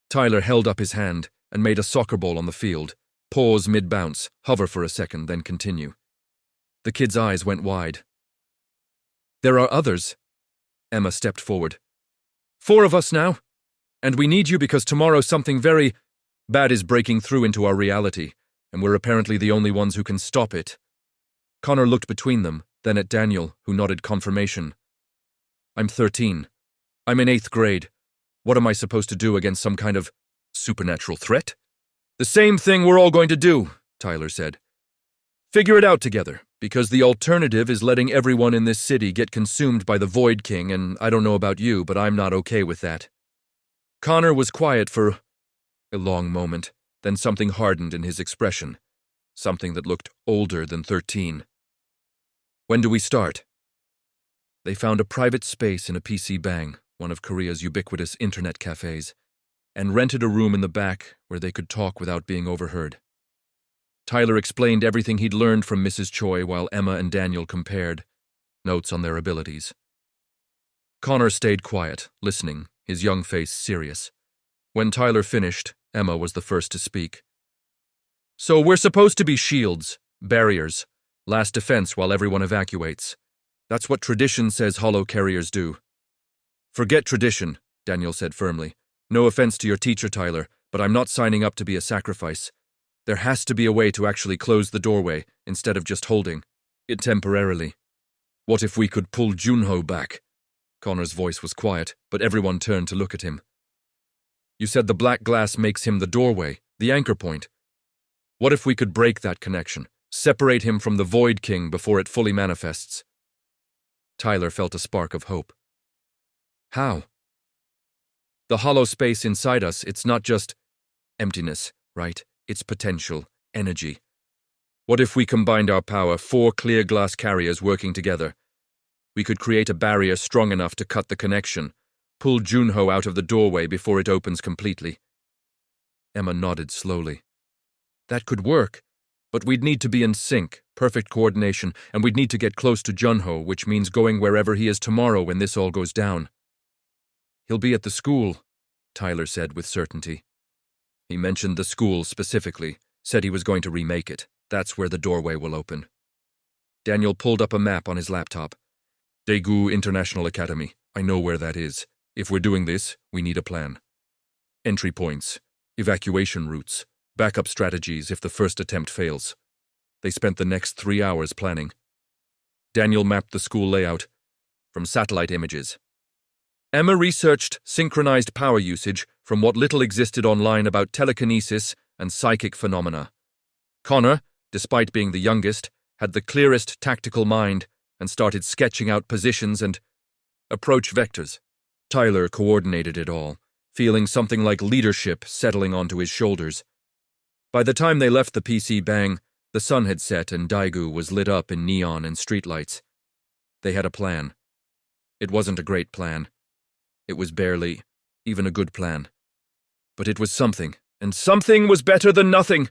A: Tyler held up his hand and made a soccer ball on the field, pause mid-bounce, hover for a second, then continue. The kid's eyes went wide. "There are others." Emma stepped forward. "4 of us now, and we need you because tomorrow something very bad is breaking through into our reality, and we're apparently the only ones who can stop it." Connor looked between them, then at Daniel, who nodded confirmation. "I'm 13. I'm in 8th grade. What am I supposed to do against some kind of supernatural threat?" "The same thing we're all going to do," Tyler said. "Figure it out together, because the alternative is letting everyone in this city get consumed by the Void King, and I don't know about you, but I'm not okay with that." Connor was quiet for a long moment, then something hardened in his expression, something that looked older than 13. "When do we start?" They found a private space in a PC Bang, one of Korea's ubiquitous internet cafes, and rented a room in the back where they could talk without being overheard. Tyler explained everything he'd learned from Mrs. Choi while Emma and Daniel compared notes on their abilities. Connor stayed quiet, listening, his young face serious. When Tyler finished, Emma was the first to speak. "So we're supposed to be shields, barriers, last defense while everyone evacuates. That's what tradition says hollow carriers do." "Forget tradition," Daniel said firmly. "No offense to your teacher, Tyler, but I'm not signing up to be a sacrifice. There has to be a way to actually close the doorway instead of just holding it temporarily. What if we could pull Junho back?" Connor's voice was quiet, but everyone turned to look at him. "You said the black glass makes him the doorway, the anchor point. What if we could break that connection, separate him from the Void King before it fully manifests?" Tyler felt a spark of hope. "How?" "The hollow space inside us, it's not just emptiness, right? It's potential, energy. What if we combined our power, 4 clear glass carriers working together? We could create a barrier strong enough to cut the connection, pull Junho out of the doorway before it opens completely." Emma nodded slowly. "That could work, but we'd need to be in sync, perfect coordination, and we'd need to get close to Junho, which means going wherever he is tomorrow when this all goes down." "He'll be at the school," Tyler said with certainty. He mentioned the school specifically, said he was going to remake it. That's where the doorway will open. Daniel pulled up a map on his laptop. "Daegu International Academy. I know where that is. If we're doing this, we need a plan. Entry points, evacuation routes, backup strategies if the first attempt fails." They spent the next 3 hours planning. Daniel mapped the school layout from satellite images. Emma researched synchronized power usage from what little existed online about telekinesis and psychic phenomena. Connor, despite being the youngest, had the clearest tactical mind and started sketching out positions and approach vectors. Tyler coordinated it all, feeling something like leadership settling onto his shoulders. By the time they left the PC Bang, the sun had set and Daegu was lit up in neon and streetlights. They had a plan. It wasn't a great plan. It was barely even a good plan. But it was something, and something was better than nothing.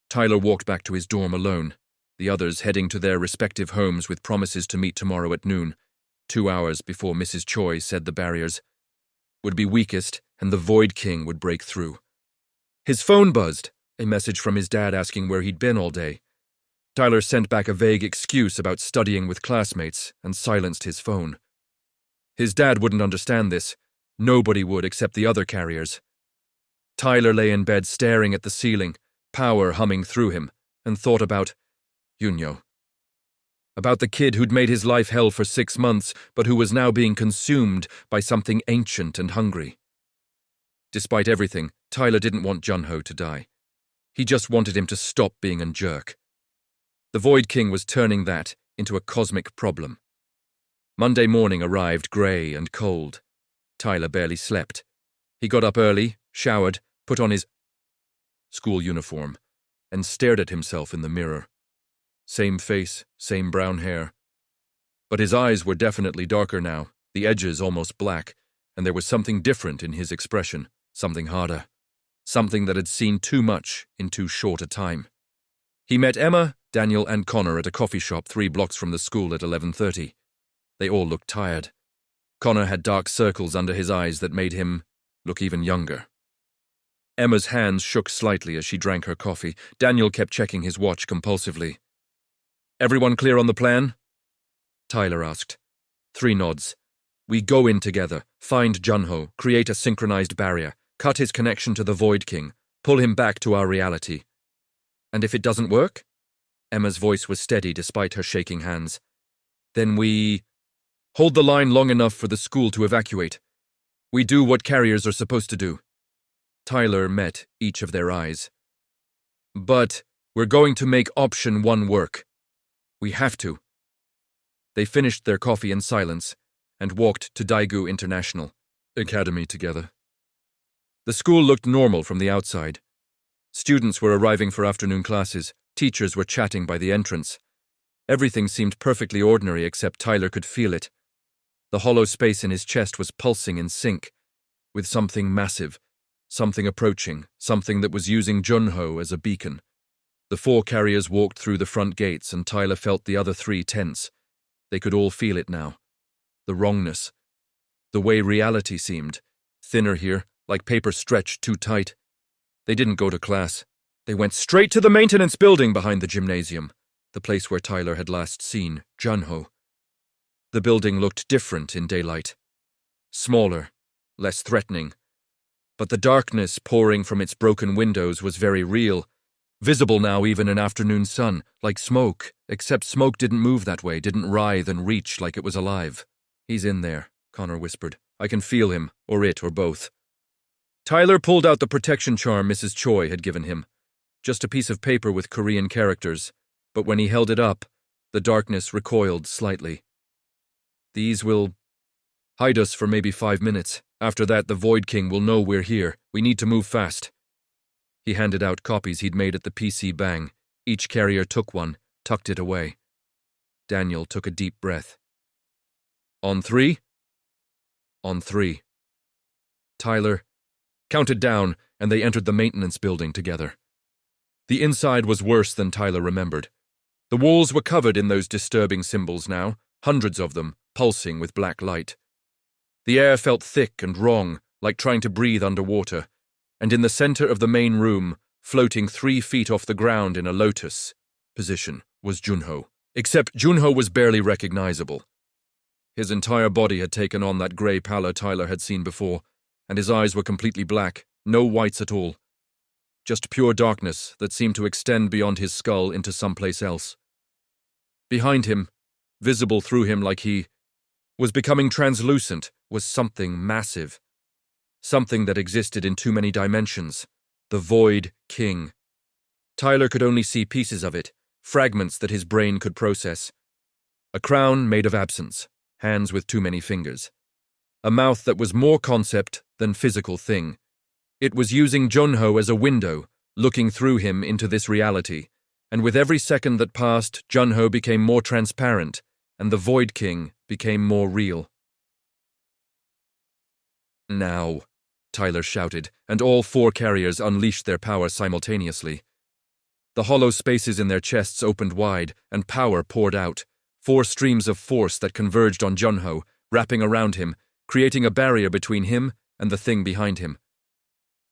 A: Tyler walked back to his dorm alone, the others heading to their respective homes with promises to meet tomorrow at noon, 2 hours before Mrs. Choi said the barriers would be weakest and the Void King would break through. His phone buzzed, a message from his dad asking where he'd been all day. Tyler sent back a vague excuse about studying with classmates and silenced his phone. His dad wouldn't understand this. Nobody would except the other carriers. Tyler lay in bed staring at the ceiling, power humming through him, and thought about Junho. About the kid who'd made his life hell for 6 months, but who was now being consumed by something ancient and hungry. Despite everything, Tyler didn't want Junho to die. He just wanted him to stop being a jerk. The Void King was turning that into a cosmic problem. Monday morning arrived grey and cold. Tyler barely slept. He got up early, showered, put on his school uniform, and stared at himself in the mirror. Same face, same brown hair. But his eyes were definitely darker now, the edges almost black, and there was something different in his expression, something harder, something that had seen too much in too short a time. He met Emma, Daniel, and Connor at a coffee shop 3 blocks from the school at 11:30. They all looked tired. Connor had dark circles under his eyes that made him look even younger. Emma's hands shook slightly as she drank her coffee. Daniel kept checking his watch compulsively. "Everyone clear on the plan?" Tyler asked. 3 nods. "We go in together, find Junho, create a synchronized barrier, cut his connection to the Void King, pull him back to our reality. And if it doesn't work?" Emma's voice was steady despite her shaking hands. "Then we hold the line long enough for the school to evacuate. We do what carriers are supposed to do." Tyler met each of their eyes. "But we're going to make option 1 work. We have to." They finished their coffee in silence and walked to Daegu International Academy together. The school looked normal from the outside. Students were arriving for afternoon classes, teachers were chatting by the entrance. Everything seemed perfectly ordinary except Tyler could feel it. The hollow space in his chest was pulsing in sync with something massive, something approaching, something that was using Junho as a beacon. The 4 carriers walked through the front gates and Tyler felt the other 3 tense. They could all feel it now. The wrongness. The way reality seemed. Thinner here, like paper stretched too tight. They didn't go to class. They went straight to the maintenance building behind the gymnasium, the place where Tyler had last seen Junho. The building looked different in daylight. Smaller, less threatening. But the darkness pouring from its broken windows was very real, visible now even in afternoon sun, like smoke, except smoke didn't move that way, didn't writhe and reach like it was alive. "He's in there," Connor whispered. "I can feel him, or it, or both." Tyler pulled out the protection charm Mrs. Choi had given him. Just a piece of paper with Korean characters, but when he held it up, the darkness recoiled slightly. "These will hide us for maybe 5 minutes. After that, the Void King will know we're here. We need to move fast." He handed out copies he'd made at the PC Bang. Each carrier took one, tucked it away. Daniel took a deep breath. "On 3? On 3. Tyler counted down, and they entered the maintenance building together. The inside was worse than Tyler remembered. The walls were covered in those disturbing symbols now, hundreds of them, pulsing with black light. The air felt thick and wrong, like trying to breathe underwater, and in the center of the main room, floating 3 feet off the ground in a lotus position, was Junho. Except Junho was barely recognizable. His entire body had taken on that grey pallor Tyler had seen before, and his eyes were completely black, no whites at all. Just pure darkness that seemed to extend beyond his skull into someplace else. Behind him, visible through him like he was becoming translucent, was something massive. Something that existed in too many dimensions. The Void King. Tyler could only see pieces of it, fragments that his brain could process. A crown made of absence, hands with too many fingers. A mouth that was more concept than physical thing. It was using Junho as a window, looking through him into this reality, and with every second that passed, Junho became more transparent, and the Void King became more real. "Now," Tyler shouted, and all 4 carriers unleashed their power simultaneously. The hollow spaces in their chests opened wide, and power poured out, 4 streams of force that converged on Junho, wrapping around him, creating a barrier between him and the thing behind him.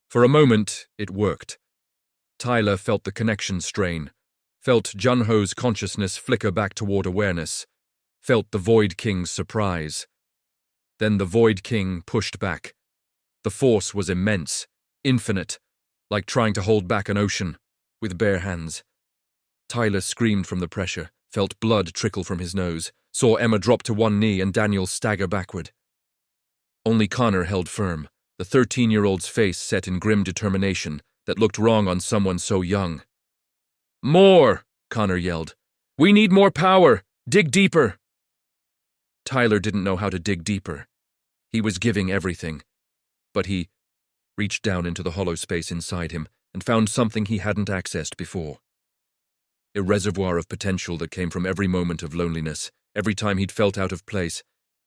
A: For a moment, it worked. Tyler felt the connection strain, felt Junho's consciousness flicker back toward awareness, felt the Void King's surprise. Then the Void King pushed back. The force was immense, infinite, like trying to hold back an ocean, with bare hands. Tyler screamed from the pressure, felt blood trickle from his nose, saw Emma drop to one knee and Daniel stagger backward. Only Connor held firm, the 13-year-old's face set in grim determination that looked wrong on someone so young. "More!" Connor yelled. "We need more power! Dig deeper!" Tyler didn't know how to dig deeper. He was giving everything. But he reached down into the hollow space inside him and found something he hadn't accessed before. A reservoir of potential that came from every moment of loneliness, every time he'd felt out of place,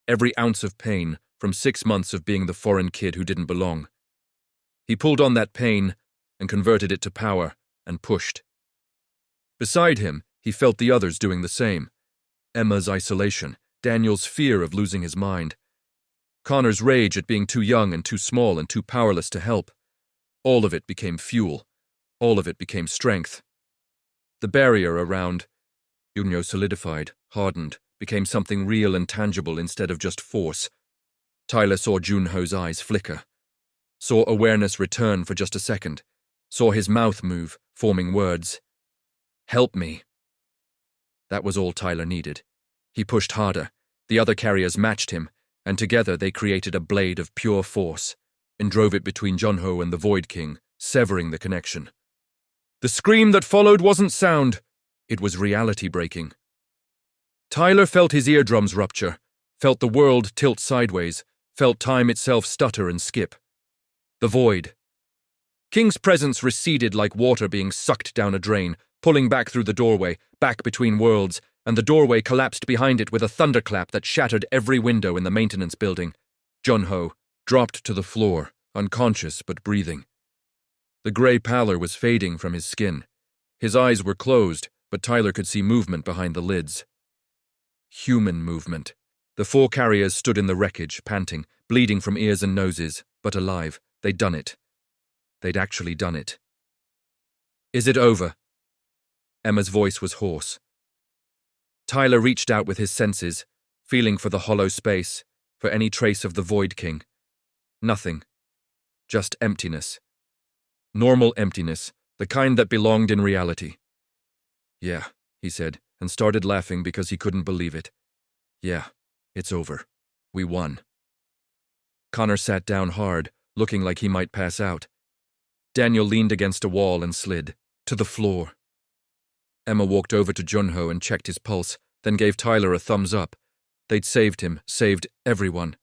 A: every ounce of pain from 6 months of being the foreign kid who didn't belong. He pulled on that pain and converted it to power and pushed. Beside him, he felt the others doing the same. Emma's isolation, Daniel's fear of losing his mind, Connor's rage at being too young and too small and too powerless to help. All of it became fuel. All of it became strength. The barrier around Junho solidified, hardened, became something real and tangible instead of just force. Tyler saw Junho's eyes flicker, saw awareness return for just a second, saw his mouth move, forming words. "Help me." That was all Tyler needed. He pushed harder. The other carriers matched him, and together they created a blade of pure force and drove it between Junho and the Void King, severing the connection. The scream that followed wasn't sound. It was reality breaking. Tyler felt his eardrums rupture, felt the world tilt sideways, felt time itself stutter and skip. The void. King's presence receded like water being sucked down a drain, pulling back through the doorway, back between worlds, and the doorway collapsed behind it with a thunderclap that shattered every window in the maintenance building. Junho dropped to the floor, unconscious but breathing. The grey pallor was fading from his skin. His eyes were closed, but Tyler could see movement behind the lids. Human movement. The 4 carriers stood in the wreckage, panting, bleeding from ears and noses, but alive. They'd done it. They'd actually done it. "Is it over?" Emma's voice was hoarse. Tyler reached out with his senses, feeling for the hollow space, for any trace of the Void King. Nothing. Just emptiness. Normal emptiness, the kind that belonged in reality. "Yeah," he said, and started laughing because he couldn't believe it. "Yeah, it's over. We won." Connor sat down hard, looking like he might pass out. Daniel leaned against a wall and slid to the floor. Emma walked over to Junho and checked his pulse, then gave Tyler a thumbs up. They'd saved him, saved everyone.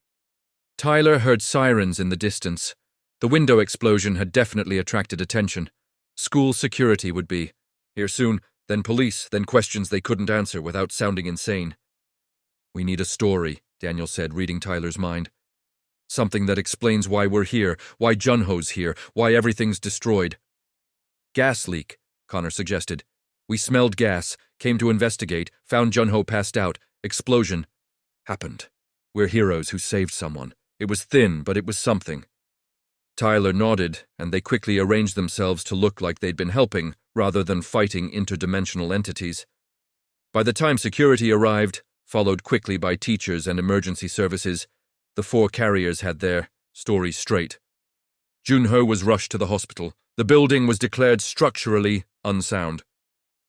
A: Tyler heard sirens in the distance. The window explosion had definitely attracted attention. School security would be here soon, then police, then questions they couldn't answer without sounding insane. "We need a story," Daniel said, reading Tyler's mind. "Something that explains why we're here, why Junho's here, why everything's destroyed." "Gas leak," Connor suggested. "We smelled gas, came to investigate, found Junho passed out, explosion. Happened. We're heroes who saved someone. It was thin, but it was something." Tyler nodded, and they quickly arranged themselves to look like they'd been helping, rather than fighting interdimensional entities. By the time security arrived, followed quickly by teachers and emergency services, the 4 carriers had their story straight. Junho was rushed to the hospital. The building was declared structurally unsound.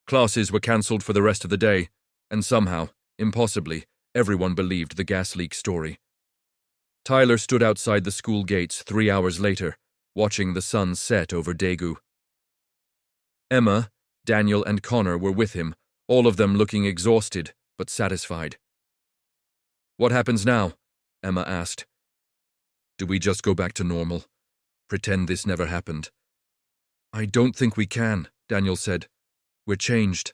A: Classes were cancelled for the rest of the day, and somehow, impossibly, everyone believed the gas leak story. Tyler stood outside the school gates 3 hours later, watching the sun set over Daegu. Emma, Daniel, and Connor were with him, all of them looking exhausted but satisfied. "What happens now?" Emma asked. "Do we just go back to normal? Pretend this never happened?" "I don't think we can," Daniel said. "We're changed.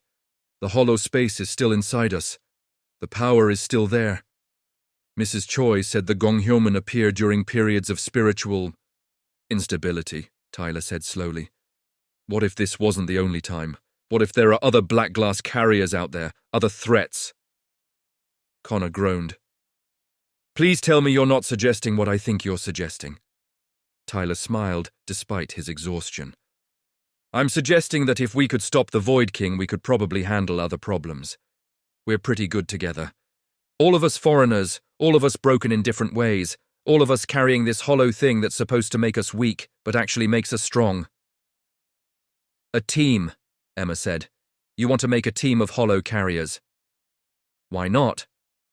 A: The hollow space is still inside us. The power is still there. Mrs. Choi said the Gonghyomen appear during periods of spiritual instability," Tyler said slowly. "What if this wasn't the only time? What if there are other black glass carriers out there, other threats?" Connor groaned. "Please tell me you're not suggesting what I think you're suggesting." Tyler smiled, despite his exhaustion. "I'm suggesting that if we could stop the Void King, we could probably handle other problems. We're pretty good together. All of us foreigners, all of us broken in different ways, all of us carrying this hollow thing that's supposed to make us weak, but actually makes us strong." "A team," Emma said. "You want to make a team of hollow carriers. Why not?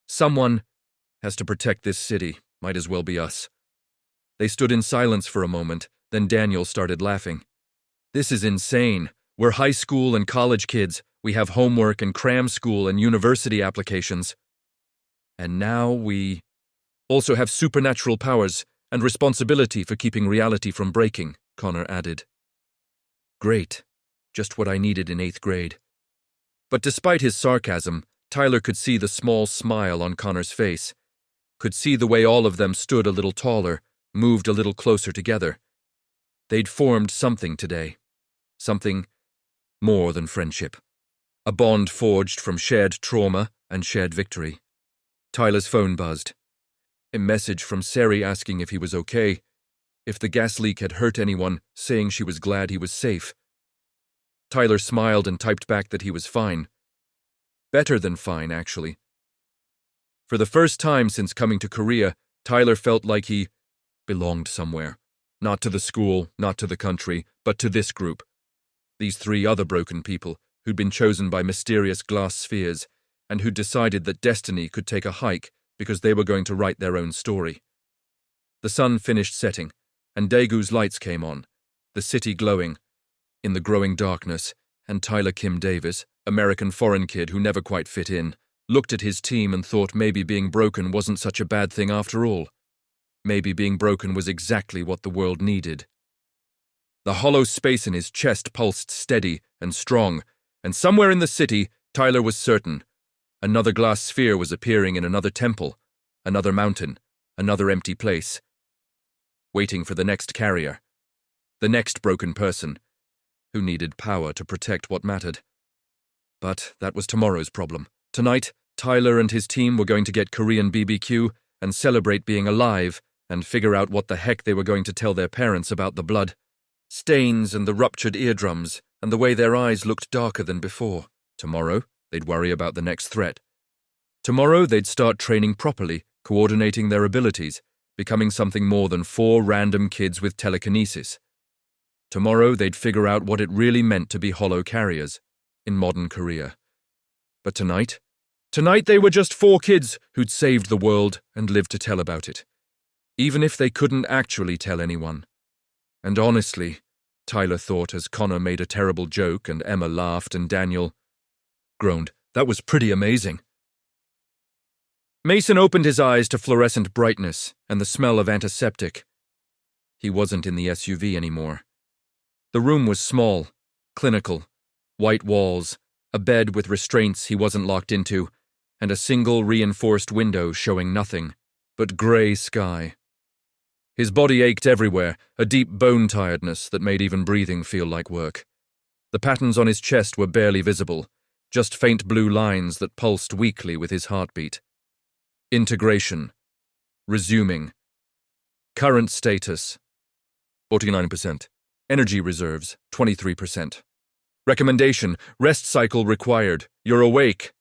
A: Someone has to protect this city. Might as well be us. They stood in silence for a moment, then Daniel started laughing. This is insane. We're high school and college kids. We have homework and cram school and university applications. And now we also have supernatural powers and responsibility for keeping reality from breaking, Connor added. Great. Just what I needed in 8th grade. But despite his sarcasm, Tyler could see the small smile on Connor's face, could see the way all of them stood a little taller, moved a little closer together. They'd formed something today. Something more than friendship. A bond forged from shared trauma and shared victory. Tyler's phone buzzed. A message from Sari asking if he was okay, if the gas leak had hurt anyone, saying she was glad he was safe. Tyler smiled and typed back that he was fine. Better than fine, actually. For the first time since coming to Korea, Tyler felt like he belonged somewhere. Not to the school, not to the country, but to this group. These 3 other broken people who'd been chosen by mysterious glass spheres and who'd decided that destiny could take a hike because they were going to write their own story. The sun finished setting, and Daegu's lights came on, the city glowing. In the growing darkness, and Tyler Kim Davis, American foreign kid who never quite fit in, looked at his team and thought maybe being broken wasn't such a bad thing after all. Maybe being broken was exactly what the world needed. The hollow space in his chest pulsed steady and strong, and somewhere in the city, Tyler was certain, another glass sphere was appearing in another temple, another mountain, another empty place. Waiting for the next carrier, the next broken person, who needed power to protect what mattered. But that was tomorrow's problem. Tonight, Tyler and his team were going to get Korean BBQ and celebrate being alive and figure out what the heck they were going to tell their parents about the blood, stains and the ruptured eardrums and the way their eyes looked darker than before. Tomorrow, they'd worry about the next threat. Tomorrow, they'd start training properly, coordinating their abilities, becoming something more than 4 random kids with telekinesis. Tomorrow, they'd figure out what it really meant to be hollow carriers in modern Korea. But tonight they were just 4 kids who'd saved the world and lived to tell about it, even if they couldn't actually tell anyone. And honestly, Tyler thought as Connor made a terrible joke and Emma laughed and Daniel groaned, that was pretty amazing. Mason opened his eyes to fluorescent brightness and the smell of antiseptic. He wasn't in the SUV anymore. The room was small, clinical, white walls, a bed with restraints he wasn't locked into, and a single reinforced window showing nothing but grey sky. His body ached everywhere, a deep bone tiredness that made even breathing feel like work. The patterns on his chest were barely visible, just faint blue lines that pulsed weakly with his heartbeat. Integration. Resuming. Current status. 49%. Energy reserves, 23%. Recommendation, rest cycle required. You're awake.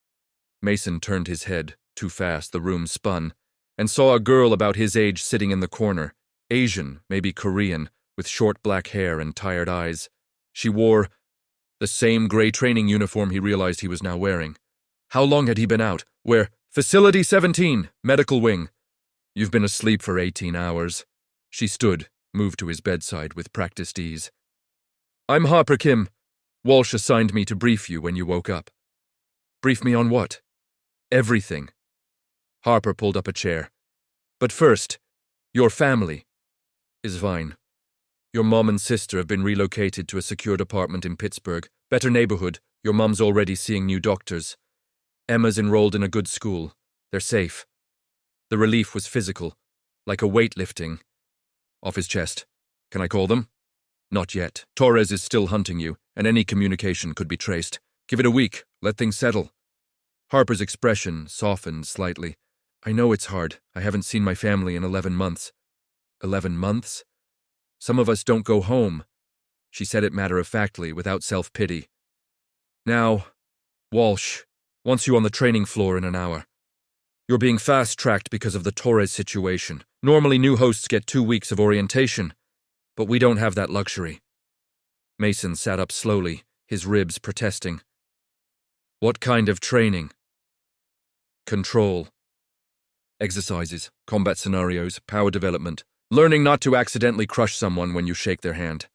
A: Mason turned his head, too fast the room spun, and saw a girl about his age sitting in the corner, Asian, maybe Korean, with short black hair and tired eyes. She wore the same gray training uniform he realized he was now wearing. How long had he been out? Where? Facility 17, medical wing. You've been asleep for 18 hours. She stood, moved to his bedside with practiced ease. I'm Harper Kim. Walsh assigned me to brief you when you woke up. Brief me on what? Everything. Harper pulled up a chair. But first, your family is fine. Your mom and sister have been relocated to a secured apartment in Pittsburgh. Better neighborhood. Your mom's already seeing new doctors. Emma's enrolled in a good school. They're safe. The relief was physical, like a weightlifting. Off his chest. Can I call them? Not yet. Torres is still hunting you, and any communication could be traced. Give it a week. Let things settle. Harper's expression softened slightly. I know it's hard. I haven't seen my family in 11 months. 11 months? Some of us don't go home. She said it matter-of-factly, without self-pity. Now, Walsh wants you on the training floor in an hour. You're being fast-tracked because of the Torres situation. Normally new hosts get 2 weeks of orientation, but we don't have that luxury. Mason sat up slowly, his ribs protesting. What kind of training? Control. Exercises, combat scenarios, power development. Learning not to accidentally crush someone when you shake their hand.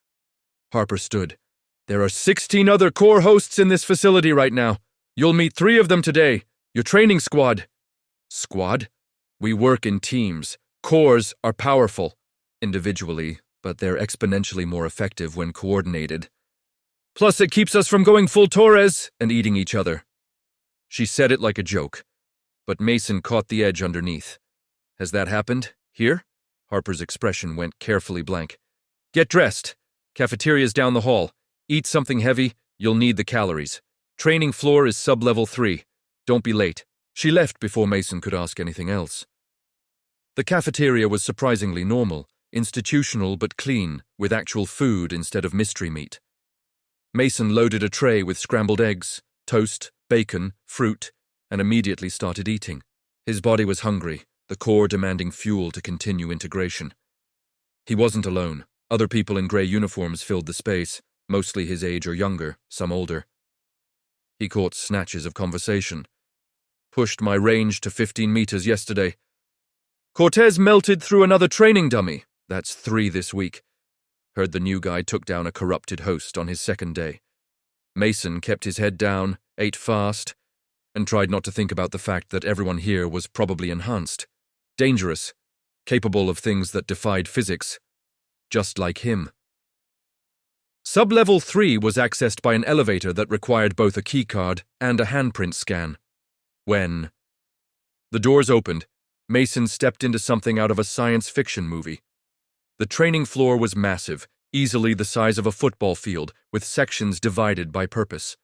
A: Harper stood. There are 16 other core hosts in this facility right now. You'll meet 3 of them today. Your training squad. Squad? We work in teams. Cores are powerful. Individually, but they're exponentially more effective when coordinated. Plus, it keeps us from going full Torres and eating each other. She said it like a joke, but Mason caught the edge underneath. Has that happened? Here? Harper's expression went carefully blank. Get dressed. Cafeteria's down the hall. Eat something heavy. You'll need the calories. Training floor is sub-level 3. Don't be late. She left before Mason could ask anything else. The cafeteria was surprisingly normal, institutional but clean, with actual food instead of mystery meat. Mason loaded a tray with scrambled eggs, toast, bacon, fruit, and immediately started eating. His body was hungry, the core demanding fuel to continue integration. He wasn't alone. Other people in grey uniforms filled the space, mostly his age or younger, some older. He caught snatches of conversation. Pushed my range to 15 meters yesterday. Cortez melted through another training dummy. That's 3 this week. Heard the new guy took down a corrupted host on his second day. Mason kept his head down, ate fast, and tried not to think about the fact that everyone here was probably enhanced, dangerous, capable of things that defied physics, just like him. Sub-level 3 was accessed by an elevator that required both a keycard and a handprint scan. When the doors opened, Mason stepped into something out of a science fiction movie. The training floor was massive, easily the size of a football field, with sections divided by purpose.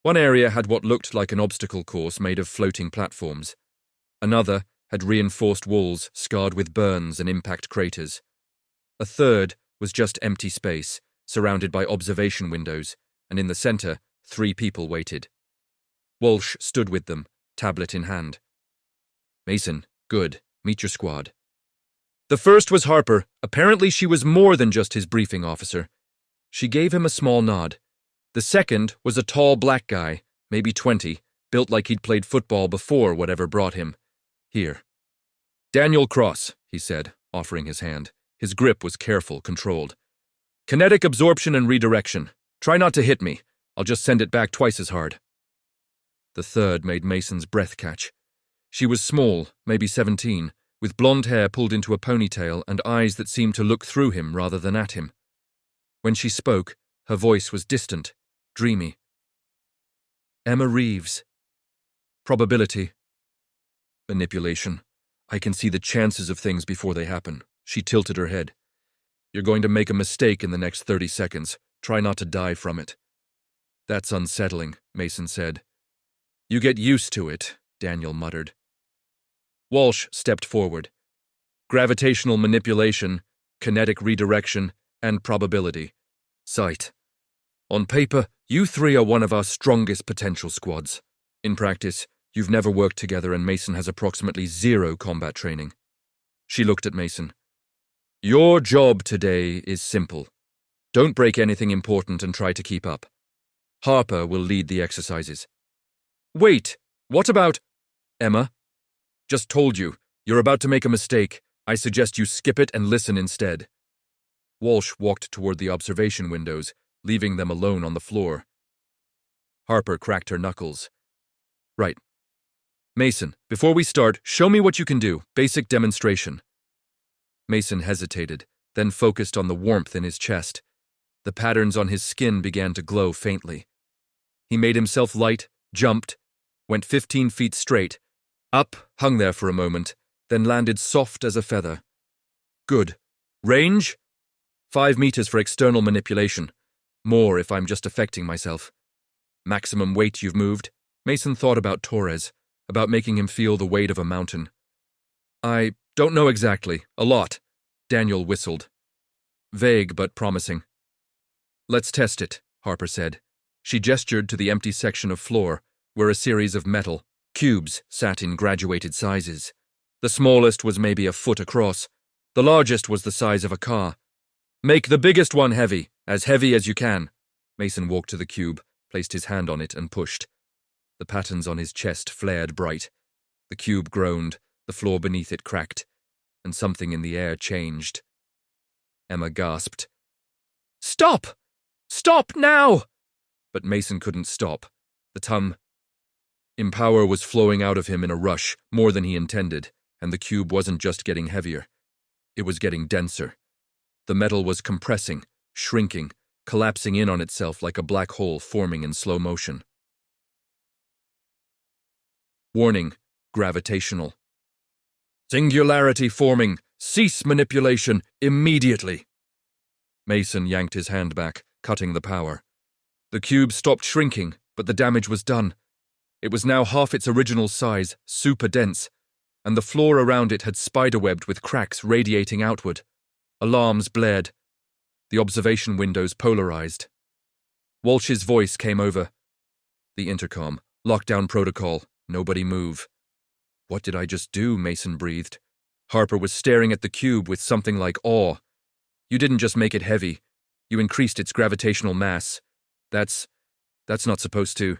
A: One area had what looked like an obstacle course made of floating platforms. Another had reinforced walls scarred with burns and impact craters. A third was just empty space, surrounded by observation windows, and in the center, 3 people waited. Walsh stood with them, tablet in hand. Mason, good. Meet your squad. The first was Harper. Apparently she was more than just his briefing officer. She gave him a small nod. The second was a tall black guy, maybe 20, built like he'd played football before whatever brought him. Here. Daniel Cross, he said, offering his hand. His grip was careful, controlled. Kinetic absorption and redirection. Try not to hit me. I'll just send it back twice as hard. The third made Mason's breath catch. She was small, maybe 17, with blonde hair pulled into a ponytail and eyes that seemed to look through him rather than at him. When she spoke, her voice was distant, dreamy. Emma Reeves. Probability. Manipulation. I can see the chances of things before they happen. She tilted her head. You're going to make a mistake in the next 30 seconds. Try not to die from it. That's unsettling, Mason said. You get used to it, Daniel muttered. Walsh stepped forward. Gravitational manipulation, kinetic redirection, and probability. Sight. On paper, you 3 are one of our strongest potential squads. In practice, you've never worked together and Mason has approximately 0 combat training. She looked at Mason. Your job today is simple. Don't break anything important and try to keep up. Harper will lead the exercises. Wait, what about... Emma? Just told you, you're about to make a mistake. I suggest you skip it and listen instead. Walsh walked toward the observation windows, leaving them alone on the floor. Harper cracked her knuckles. Right. Mason, before we start, show me what you can do. Basic demonstration. Mason hesitated, then focused on the warmth in his chest. The patterns on his skin began to glow faintly. He made himself light, jumped, went 15 feet straight, up, hung there for a moment, then landed soft as a feather. Good. Range? 5 meters for external manipulation. More if I'm just affecting myself. Maximum weight you've moved? Mason thought about Torres, about making him feel the weight of a mountain. I don't know exactly. A lot. Daniel whistled. Vague but promising. Let's test it, Harper said. She gestured to the empty section of floor, where a series of metal cubes sat in graduated sizes. The smallest was maybe a foot across. The largest was the size of a car. Make the biggest one heavy as you can. Mason walked to the cube, placed his hand on it and pushed. The patterns on his chest flared bright. The cube groaned, the floor beneath it cracked, and something in the air changed. Emma gasped. "Stop! Stop now!" But Mason couldn't stop. The Empower was flowing out of him in a rush, more than he intended, and the cube wasn't just getting heavier. It was getting denser. The metal was compressing, shrinking, collapsing in on itself like a black hole forming in slow motion. Warning: gravitational. Singularity forming. Cease manipulation immediately. Mason yanked his hand back, cutting the power. The cube stopped shrinking, but the damage was done. It was now half its original size, super dense, and the floor around it had spiderwebbed with cracks radiating outward. Alarms blared. The observation windows polarized. Walsh's voice came over the intercom. Lockdown protocol. Nobody move. What did I just do? Mason breathed. Harper was staring at the cube with something like awe. You didn't just make it heavy. You increased its gravitational mass. That's not supposed to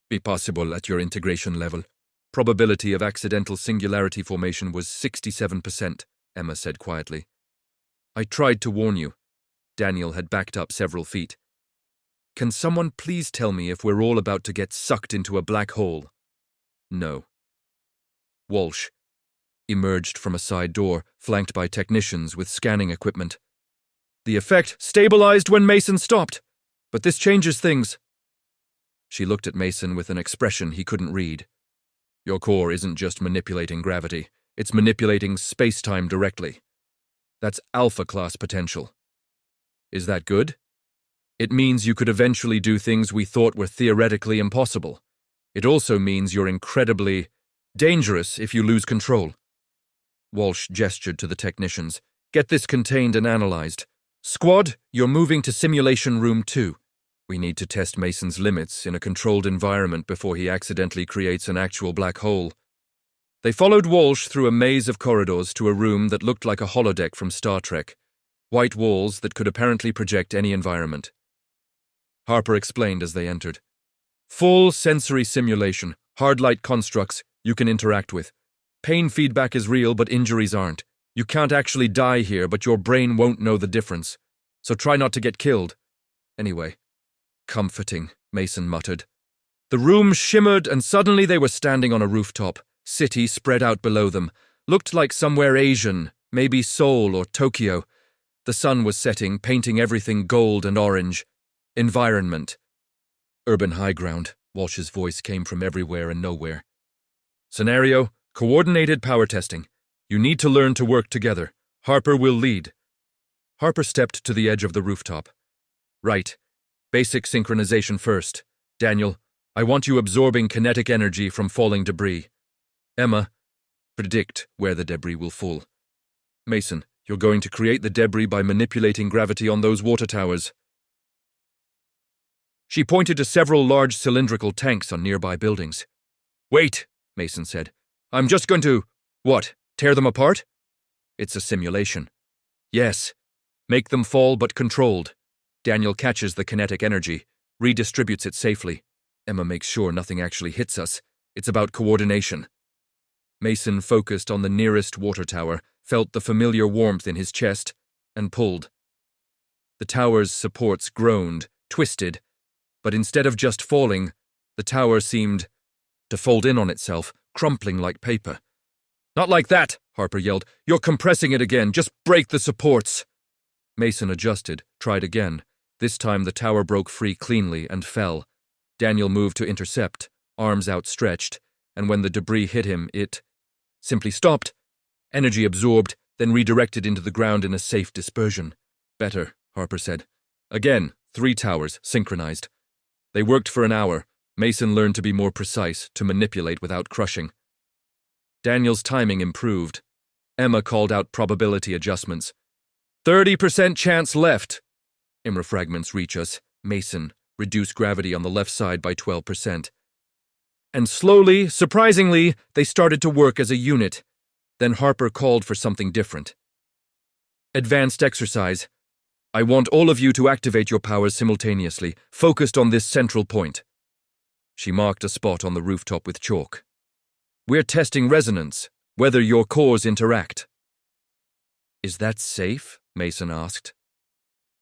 A: be possible at your integration level. Probability of accidental singularity formation was 67%, Emma said quietly. I tried to warn you. Daniel had backed up several feet. Can someone please tell me if we're all about to get sucked into a black hole? No. Walsh emerged from a side door, flanked by technicians with scanning equipment. The effect stabilized when Mason stopped, but this changes things. She looked at Mason with an expression he couldn't read. Your core isn't just manipulating gravity, it's manipulating space-time directly. That's alpha-class potential. Is that good? It means you could eventually do things we thought were theoretically impossible. It also means you're incredibly dangerous if you lose control. Walsh gestured to the technicians. Get this contained and analyzed. Squad, you're moving to Simulation Room 2. We need to test Mason's limits in a controlled environment before he accidentally creates an actual black hole. They followed Walsh through a maze of corridors to a room that looked like a holodeck from Star Trek. White walls that could apparently project any environment. Harper explained as they entered. Full sensory simulation, hard light constructs you can interact with. Pain feedback is real, but injuries aren't. You can't actually die here, but your brain won't know the difference. So try not to get killed. Anyway. Comforting, Mason muttered. The room shimmered and suddenly they were standing on a rooftop. City spread out below them. Looked like somewhere Asian, maybe Seoul or Tokyo. The sun was setting, painting everything gold and orange. Environment. Urban high ground. Walsh's voice came from everywhere and nowhere. Scenario, coordinated power testing. You need to learn to work together. Harper will lead. Harper stepped to the edge of the rooftop. Right. Basic synchronization first. Daniel, I want you absorbing kinetic energy from falling debris. Emma, predict where the debris will fall. Mason, you're going to create the debris by manipulating gravity on those water towers. She pointed to several large cylindrical tanks on nearby buildings. Wait, Mason said. I'm just going to… What, tear them apart? It's a simulation. Yes. Make them fall but controlled. Daniel catches the kinetic energy, redistributes it safely. Emma makes sure nothing actually hits us. It's about coordination. Mason focused on the nearest water tower, felt the familiar warmth in his chest, and pulled. The tower's supports groaned, twisted, but instead of just falling, the tower seemed to fold in on itself, crumpling like paper. Not like that, Harper yelled. You're compressing it again. Just break the supports. Mason adjusted, tried again. This time the tower broke free cleanly and fell. Daniel moved to intercept, arms outstretched, and when the debris hit him, it simply stopped. Energy absorbed, then redirected into the ground in a safe dispersion. Better, Harper said. Again, 3 towers, synchronized. They worked for an hour. Mason learned to be more precise, to manipulate without crushing. Daniel's timing improved. Emma called out probability adjustments. 30% chance left. Imra fragments reach us. Mason, reduce gravity on the left side by 12%. And slowly, surprisingly, they started to work as a unit. Then Harper called for something different. Advanced exercise. I want all of you to activate your powers simultaneously, focused on this central point. She marked a spot on the rooftop with chalk. We're testing resonance, whether your cores interact. Is that safe? Mason asked.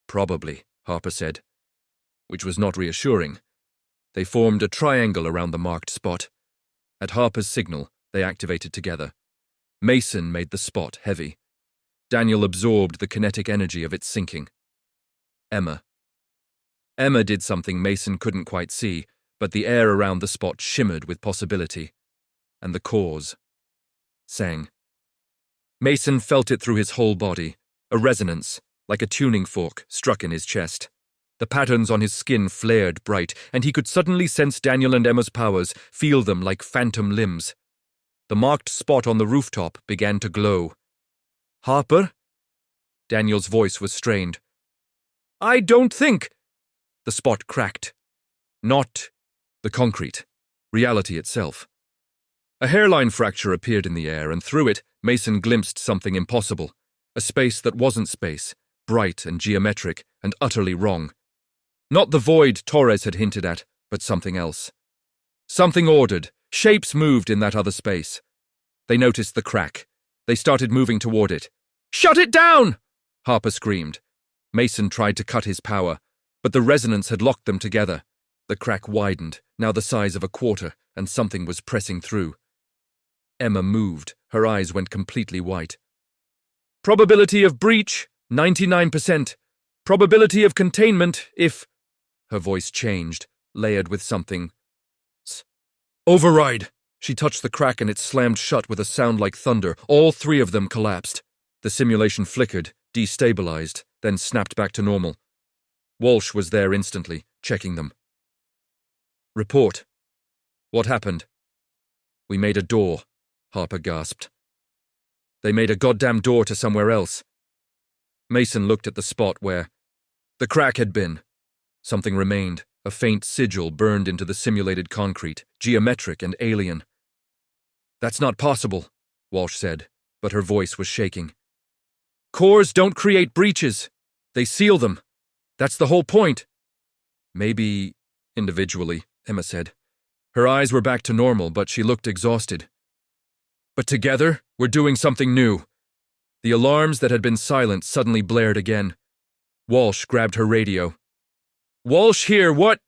A: Probably, Harper said, which was not reassuring. They formed a triangle around the marked spot. At Harper's signal, they activated together. Mason made the spot heavy. Daniel absorbed the kinetic energy of its sinking. Emma did something Mason couldn't quite see, but the air around the spot shimmered with possibility. And the cores sang. Mason felt it through his whole body, a resonance, like a tuning fork, struck in his chest. The patterns on his skin flared bright, and he could suddenly sense Daniel and Emma's powers, feel them like phantom limbs. The marked spot on the rooftop began to glow. Harper? Daniel's voice was strained. I don't think. The spot cracked. Not the concrete, reality itself. A hairline fracture appeared in the air, and through it, Mason glimpsed something impossible. A space that wasn't space, bright and geometric, and utterly wrong. Not the void Torres had hinted at, but something else. Something ordered. Shapes moved in that other space. They noticed the crack. They started moving toward it. Shut it down! Harper screamed. Mason tried to cut his power, but the resonance had locked them together. The crack widened, now the size of a quarter, and something was pressing through. Emma moved. Her eyes went completely white. Probability of breach, 99%. Probability of containment, if... Her voice changed, layered with something. Override! She touched the crack and it slammed shut with a sound like thunder. All three of them collapsed. The simulation flickered, destabilized, then snapped back to normal. Walsh was there instantly, checking them. Report. What happened? We made a door, Harper gasped. They made a goddamn door to somewhere else. Mason looked at the spot where the crack had been. Something remained, a faint sigil burned into the simulated concrete, geometric and alien. That's not possible, Walsh said, but her voice was shaking. Cores don't create breaches. They seal them. That's the whole point. Maybe individually, Emma said. Her eyes were back to normal, but she looked exhausted. But together, we're doing something new. The alarms that had been silent suddenly blared again. Walsh grabbed her radio. Walsh here, what?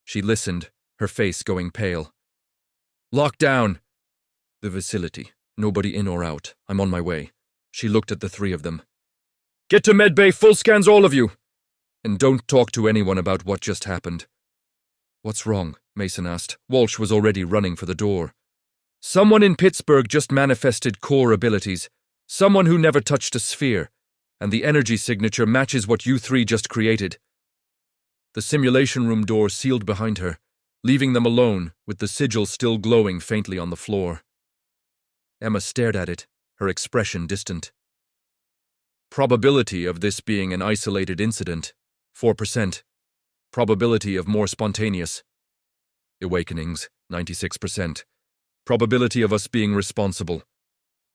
A: She listened, her face going pale. Lock down. The facility. Nobody in or out. I'm on my way. She looked at the three of them. Get to medbay, full scans, all of you. And don't talk to anyone about what just happened. What's wrong? Mason asked. Walsh was already running for the door. Someone in Pittsburgh just manifested core abilities. Someone who never touched a sphere. And the energy signature matches what you three just created. The simulation room door sealed behind her, leaving them alone, with the sigil still glowing faintly on the floor. Emma stared at it, her expression distant. Probability of this being an isolated incident, 4%. Probability of more spontaneous. Awakenings, 96%. Probability of us being responsible.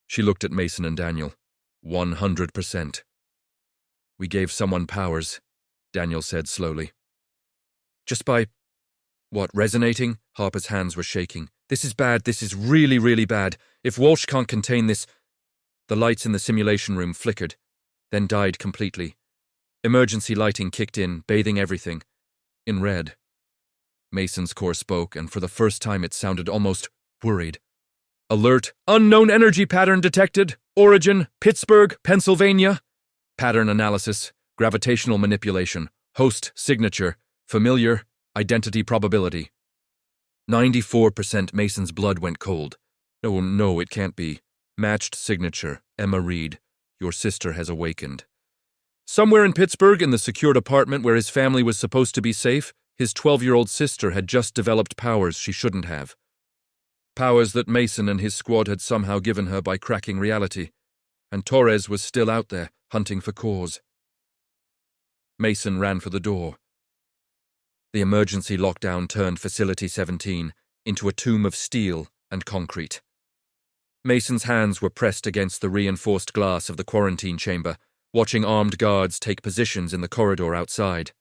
A: She looked at Mason and Daniel. 100%. We gave someone powers, Daniel said slowly. Just by... What, resonating? Harper's hands were shaking. This is bad, this is really, really bad. If Walsh can't contain this... The lights in the simulation room flickered, then died completely. Emergency lighting kicked in, bathing everything. In red. Mason's core spoke, and for the first time it sounded almost worried. Alert, unknown energy pattern detected. Origin, Pittsburgh, Pennsylvania. Pattern analysis, gravitational manipulation, host signature, familiar, identity probability. 94%. Mason's blood went cold. No, it can't be. Matched signature, Emma Reed. Your sister has awakened. Somewhere in Pittsburgh, in the secured apartment where his family was supposed to be safe, his 12-year-old sister had just developed powers she shouldn't have. Powers that Mason and his squad had somehow given her by cracking reality. And Torres was still out there, hunting for cores. Mason ran for the door. The emergency lockdown turned Facility 17 into a tomb of steel and concrete. Mason's hands were pressed against the reinforced glass of the quarantine chamber, watching armed guards take positions in the corridor outside.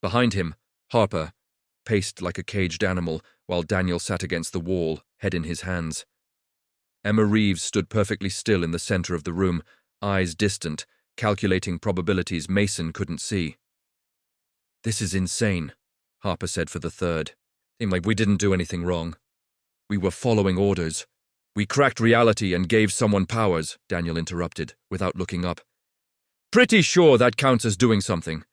A: Behind him, Harper paced like a caged animal, while Daniel sat against the wall, head in his hands. Emma Reeves stood perfectly still in the center of the room, eyes distant, calculating probabilities Mason couldn't see. "This is insane," Harper said for the third. "Seemed like we didn't do anything wrong. We were following orders. We cracked reality and gave someone powers," Daniel interrupted, without looking up. "Pretty sure that counts as doing something."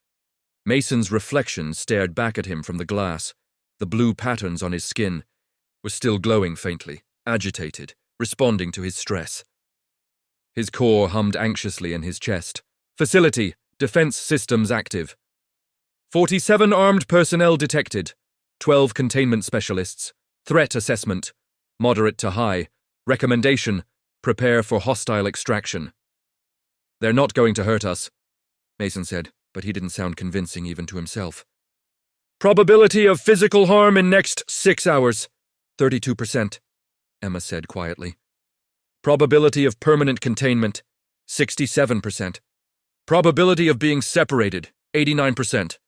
A: Mason's reflection stared back at him from the glass. The blue patterns on his skin were still glowing faintly, agitated, responding to his stress. His core hummed anxiously in his chest. "Facility, defense systems active. 47 armed personnel detected. 12 containment specialists. Threat assessment. Moderate to high. Recommendation, prepare for hostile extraction." "They're not going to hurt us," Mason said, but he didn't sound convincing even to himself. "Probability of physical harm in next 6 hours. 32%, Emma said quietly. Probability of permanent containment, 67%. Probability of being separated, 89%.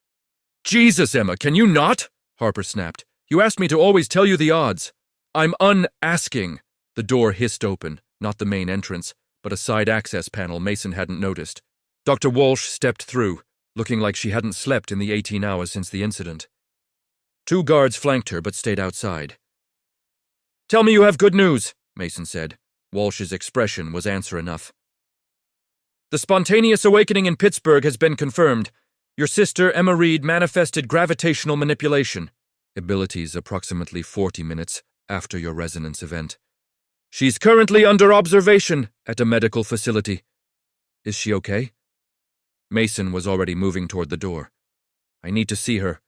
A: "Jesus, Emma, can you not?" Harper snapped. "You asked me to always tell you the odds." "I'm unasking." The door hissed open, not the main entrance, but a side access panel Mason hadn't noticed. Dr. Walsh stepped through, looking like she hadn't slept in the 18 hours since the incident. 2 guards flanked her but stayed outside. "Tell me you have good news," Mason said. Walsh's expression was answer enough. "The spontaneous awakening in Pittsburgh has been confirmed. Your sister, Emma Reed, manifested gravitational manipulation. Abilities approximately 40 minutes after your resonance event. She's currently under observation at a medical facility. Is she okay?" Mason was already moving toward the door. "I need to see her."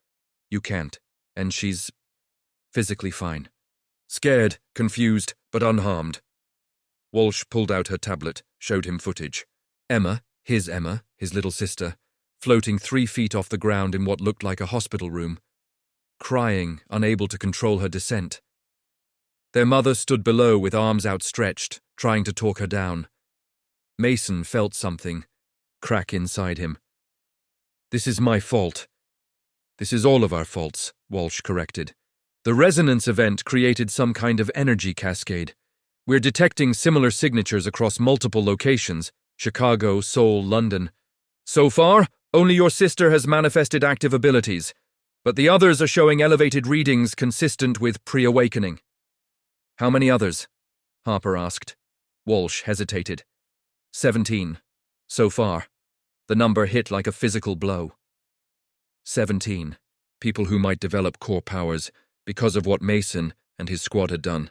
A: "You can't. And she's physically fine. Scared, confused, but unharmed." Walsh pulled out her tablet, showed him footage. Emma, his little sister, floating 3 feet off the ground in what looked like a hospital room, crying, unable to control her descent. Their mother stood below with arms outstretched, trying to talk her down. Mason felt something crack inside him. "This is my fault." "This is all of our faults," Walsh corrected. "The resonance event created some kind of energy cascade. We're detecting similar signatures across multiple locations, Chicago, Seoul, London. So far, only your sister has manifested active abilities, but the others are showing elevated readings consistent with pre-awakening." "How many others?" Harper asked. Walsh hesitated. 17. So far. The number hit like a physical blow. 17. People who might develop core powers because of what Mason and his squad had done.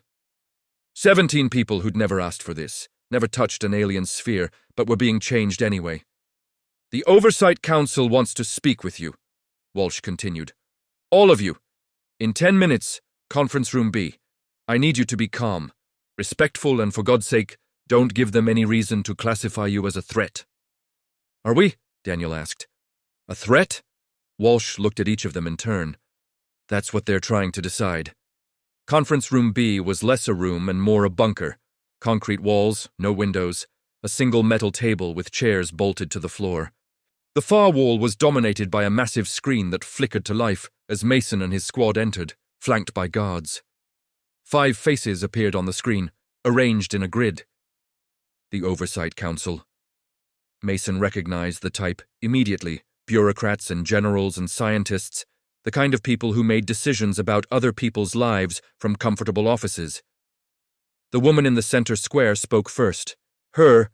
A: 17 people who'd never asked for this, never touched an alien sphere, but were being changed anyway. "The Oversight Council wants to speak with you," Walsh continued. "All of you. In 10 minutes, conference room B. I need you to be calm, respectful, and for God's sake, don't give them any reason to classify you as a threat." "Are we?" Daniel asked. "A threat?" Walsh looked at each of them in turn. "That's what they're trying to decide." Conference room B was less a room and more a bunker. Concrete walls, no windows, a single metal table with chairs bolted to the floor. The far wall was dominated by a massive screen that flickered to life as Mason and his squad entered, flanked by guards. 5 faces appeared on the screen, arranged in a grid. The Oversight Council. Mason recognized the type immediately: bureaucrats and generals and scientists, the kind of people who made decisions about other people's lives from comfortable offices. The woman in the center square spoke first. Her,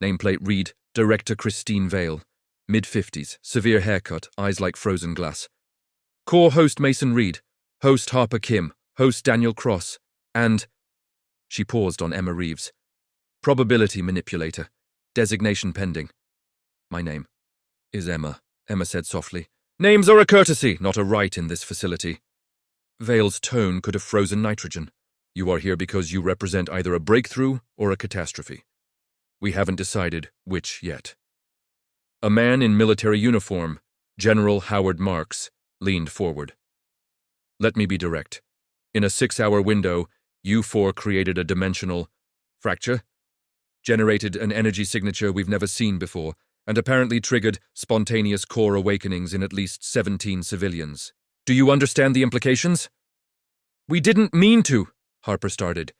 A: nameplate read, Director Christine Vale, mid-50s, severe haircut, eyes like frozen glass. Core host Mason Reed, host Harper Kim, host Daniel Cross, and... She paused on Emma Reeves. Probability manipulator. Designation pending. "My name is Emma," Emma said softly. "Names are a courtesy, not a right in this facility." Vale's tone could have frozen nitrogen. "You are here because you represent either a breakthrough or a catastrophe. We haven't decided which yet." A man in military uniform, General Howard Marks, leaned forward. "Let me be direct. In a 6-hour window, you 4 created a dimensional fracture, generated an energy signature we've never seen before, and apparently triggered spontaneous core awakenings in at least 17 civilians. Do you understand the implications?" "We didn't mean to," Harper started.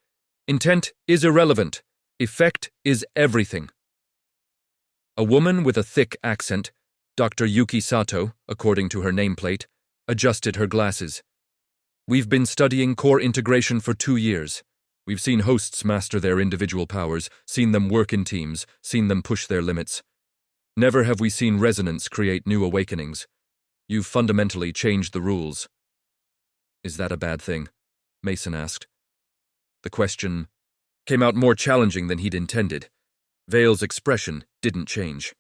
A: Intent is irrelevant. Effect is everything. A woman with a thick accent, Dr. Yuki Sato, according to her nameplate, adjusted her glasses. We've been studying core integration for 2 years. We've seen hosts master their individual powers, seen them work in teams, seen them push their limits. Never have we seen resonance create new awakenings. You've fundamentally changed the rules. Is that a bad thing? Mason asked. The question came out more challenging than he'd intended. Vale's expression didn't change.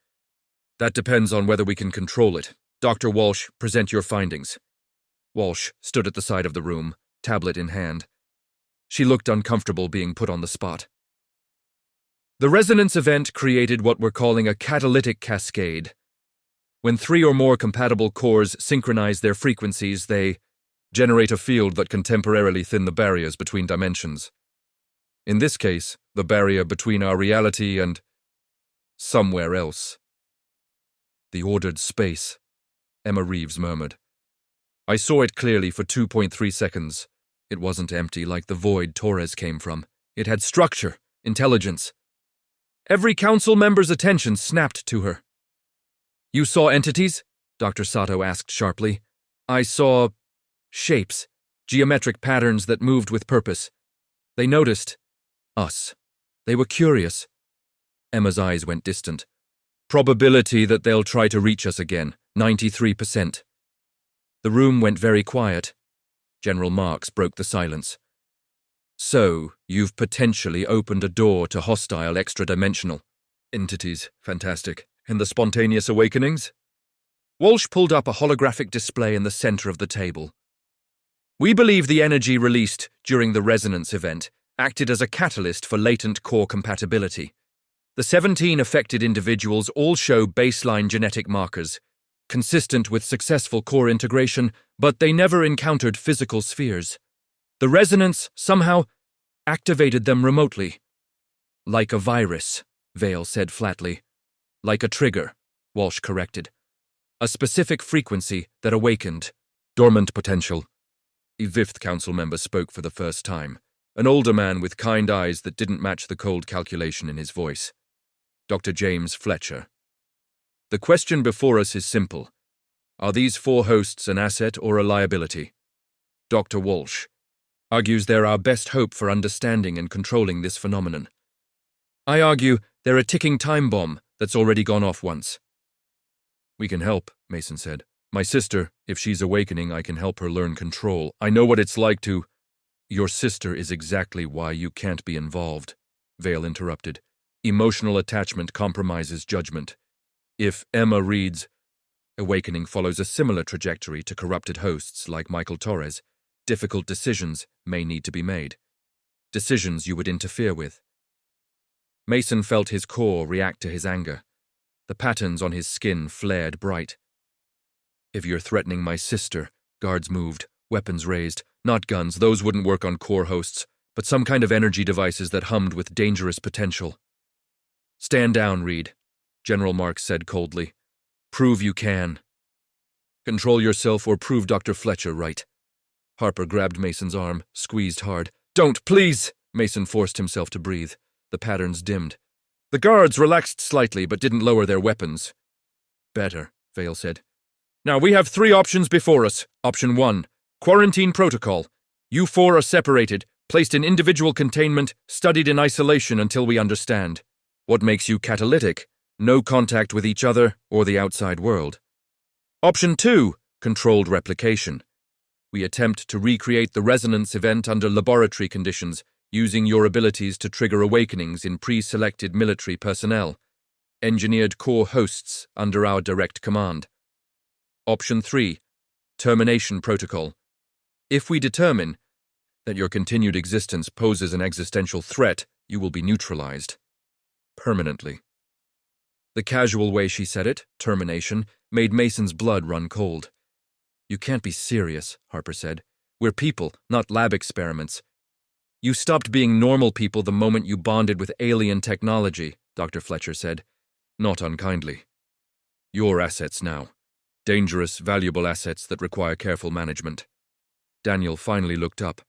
A: That depends on whether we can control it. Dr. Walsh, present your findings. Walsh stood at the side of the room, tablet in hand. She looked uncomfortable being put on the spot. The resonance event created what we're calling a catalytic cascade. When 3 or more compatible cores synchronize their frequencies, they generate a field that can temporarily thin the barriers between dimensions. In this case, the barrier between our reality and somewhere else. The ordered space, Emma Reeves murmured. I saw it clearly for 2.3 seconds. It wasn't empty like the void Torres came from. It had structure, intelligence. Every council member's attention snapped to her. You saw entities? Dr. Sato asked sharply. I saw shapes, geometric patterns that moved with purpose. They noticed us. They were curious. Emma's eyes went distant. Probability that they'll try to reach us again, 93%. The room went very quiet. General Marks broke the silence. So, you've potentially opened a door to hostile extra-dimensional entities. Fantastic. And the spontaneous awakenings? Walsh pulled up a holographic display in the center of the table. We believe the energy released during the resonance event acted as a catalyst for latent core compatibility. The 17 affected individuals all show baseline genetic markers, consistent with successful core integration, but they never encountered physical spheres. The resonance somehow activated them remotely. Like a virus, Vale said flatly. Like a trigger, Walsh corrected. A specific frequency that awakened. Dormant potential. A 5th council member spoke for the first time, an older man with kind eyes that didn't match the cold calculation in his voice. Dr. James Fletcher. The question before us is simple. Are these 4 hosts an asset or a liability? Dr. Walsh argues they're our best hope for understanding and controlling this phenomenon. I argue they're a ticking time bomb that's already gone off once. We can help, Mason said. My sister, if she's awakening, I can help her learn control. I know what it's like to— Your sister is exactly why you can't be involved, Vale interrupted. Emotional attachment compromises judgment. If Emma Reed's awakening follows a similar trajectory to corrupted hosts like Michael Torres, difficult decisions may need to be made. Decisions you would interfere with. Mason felt his core react to his anger. The patterns on his skin flared bright. If you're threatening my sister, guards moved, weapons raised, not guns, those wouldn't work on core hosts, but some kind of energy devices that hummed with dangerous potential. Stand down, Reed, General Marks said coldly. Prove you can. Control yourself or prove Dr. Fletcher right. Harper grabbed Mason's arm, squeezed hard. Don't, please! Mason forced himself to breathe. The patterns dimmed. The guards relaxed slightly but didn't lower their weapons. Better, Vale said. Now we have 3 options before us. Option 1, quarantine protocol. You 4 are separated, placed in individual containment, studied in isolation until we understand. What makes you catalytic? No contact with each other or the outside world. Option 2, controlled replication. We attempt to recreate the resonance event under laboratory conditions, using your abilities to trigger awakenings in pre-selected military personnel, engineered core hosts under our direct command. Option 3, termination protocol. If we determine that your continued existence poses an existential threat, you will be neutralized. Permanently. The casual way she said it, termination, made Mason's blood run cold. You can't be serious, Harper said. We're people, not lab experiments. You stopped being normal people the moment you bonded with alien technology, Dr. Fletcher said. Not unkindly. Your assets now. Dangerous, valuable assets that require careful management. Daniel finally looked up.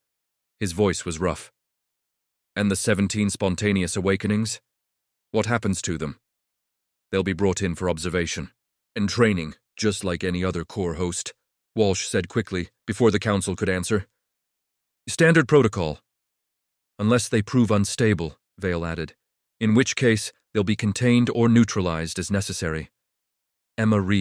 A: His voice was rough. And the 17 spontaneous awakenings? What happens to them? They'll be brought in for observation and training, just like any other Corps host, Walsh said quickly, before the Council could answer. Standard protocol. Unless they prove unstable, Vale added, in which case they'll be contained or neutralized as necessary. Emma Reed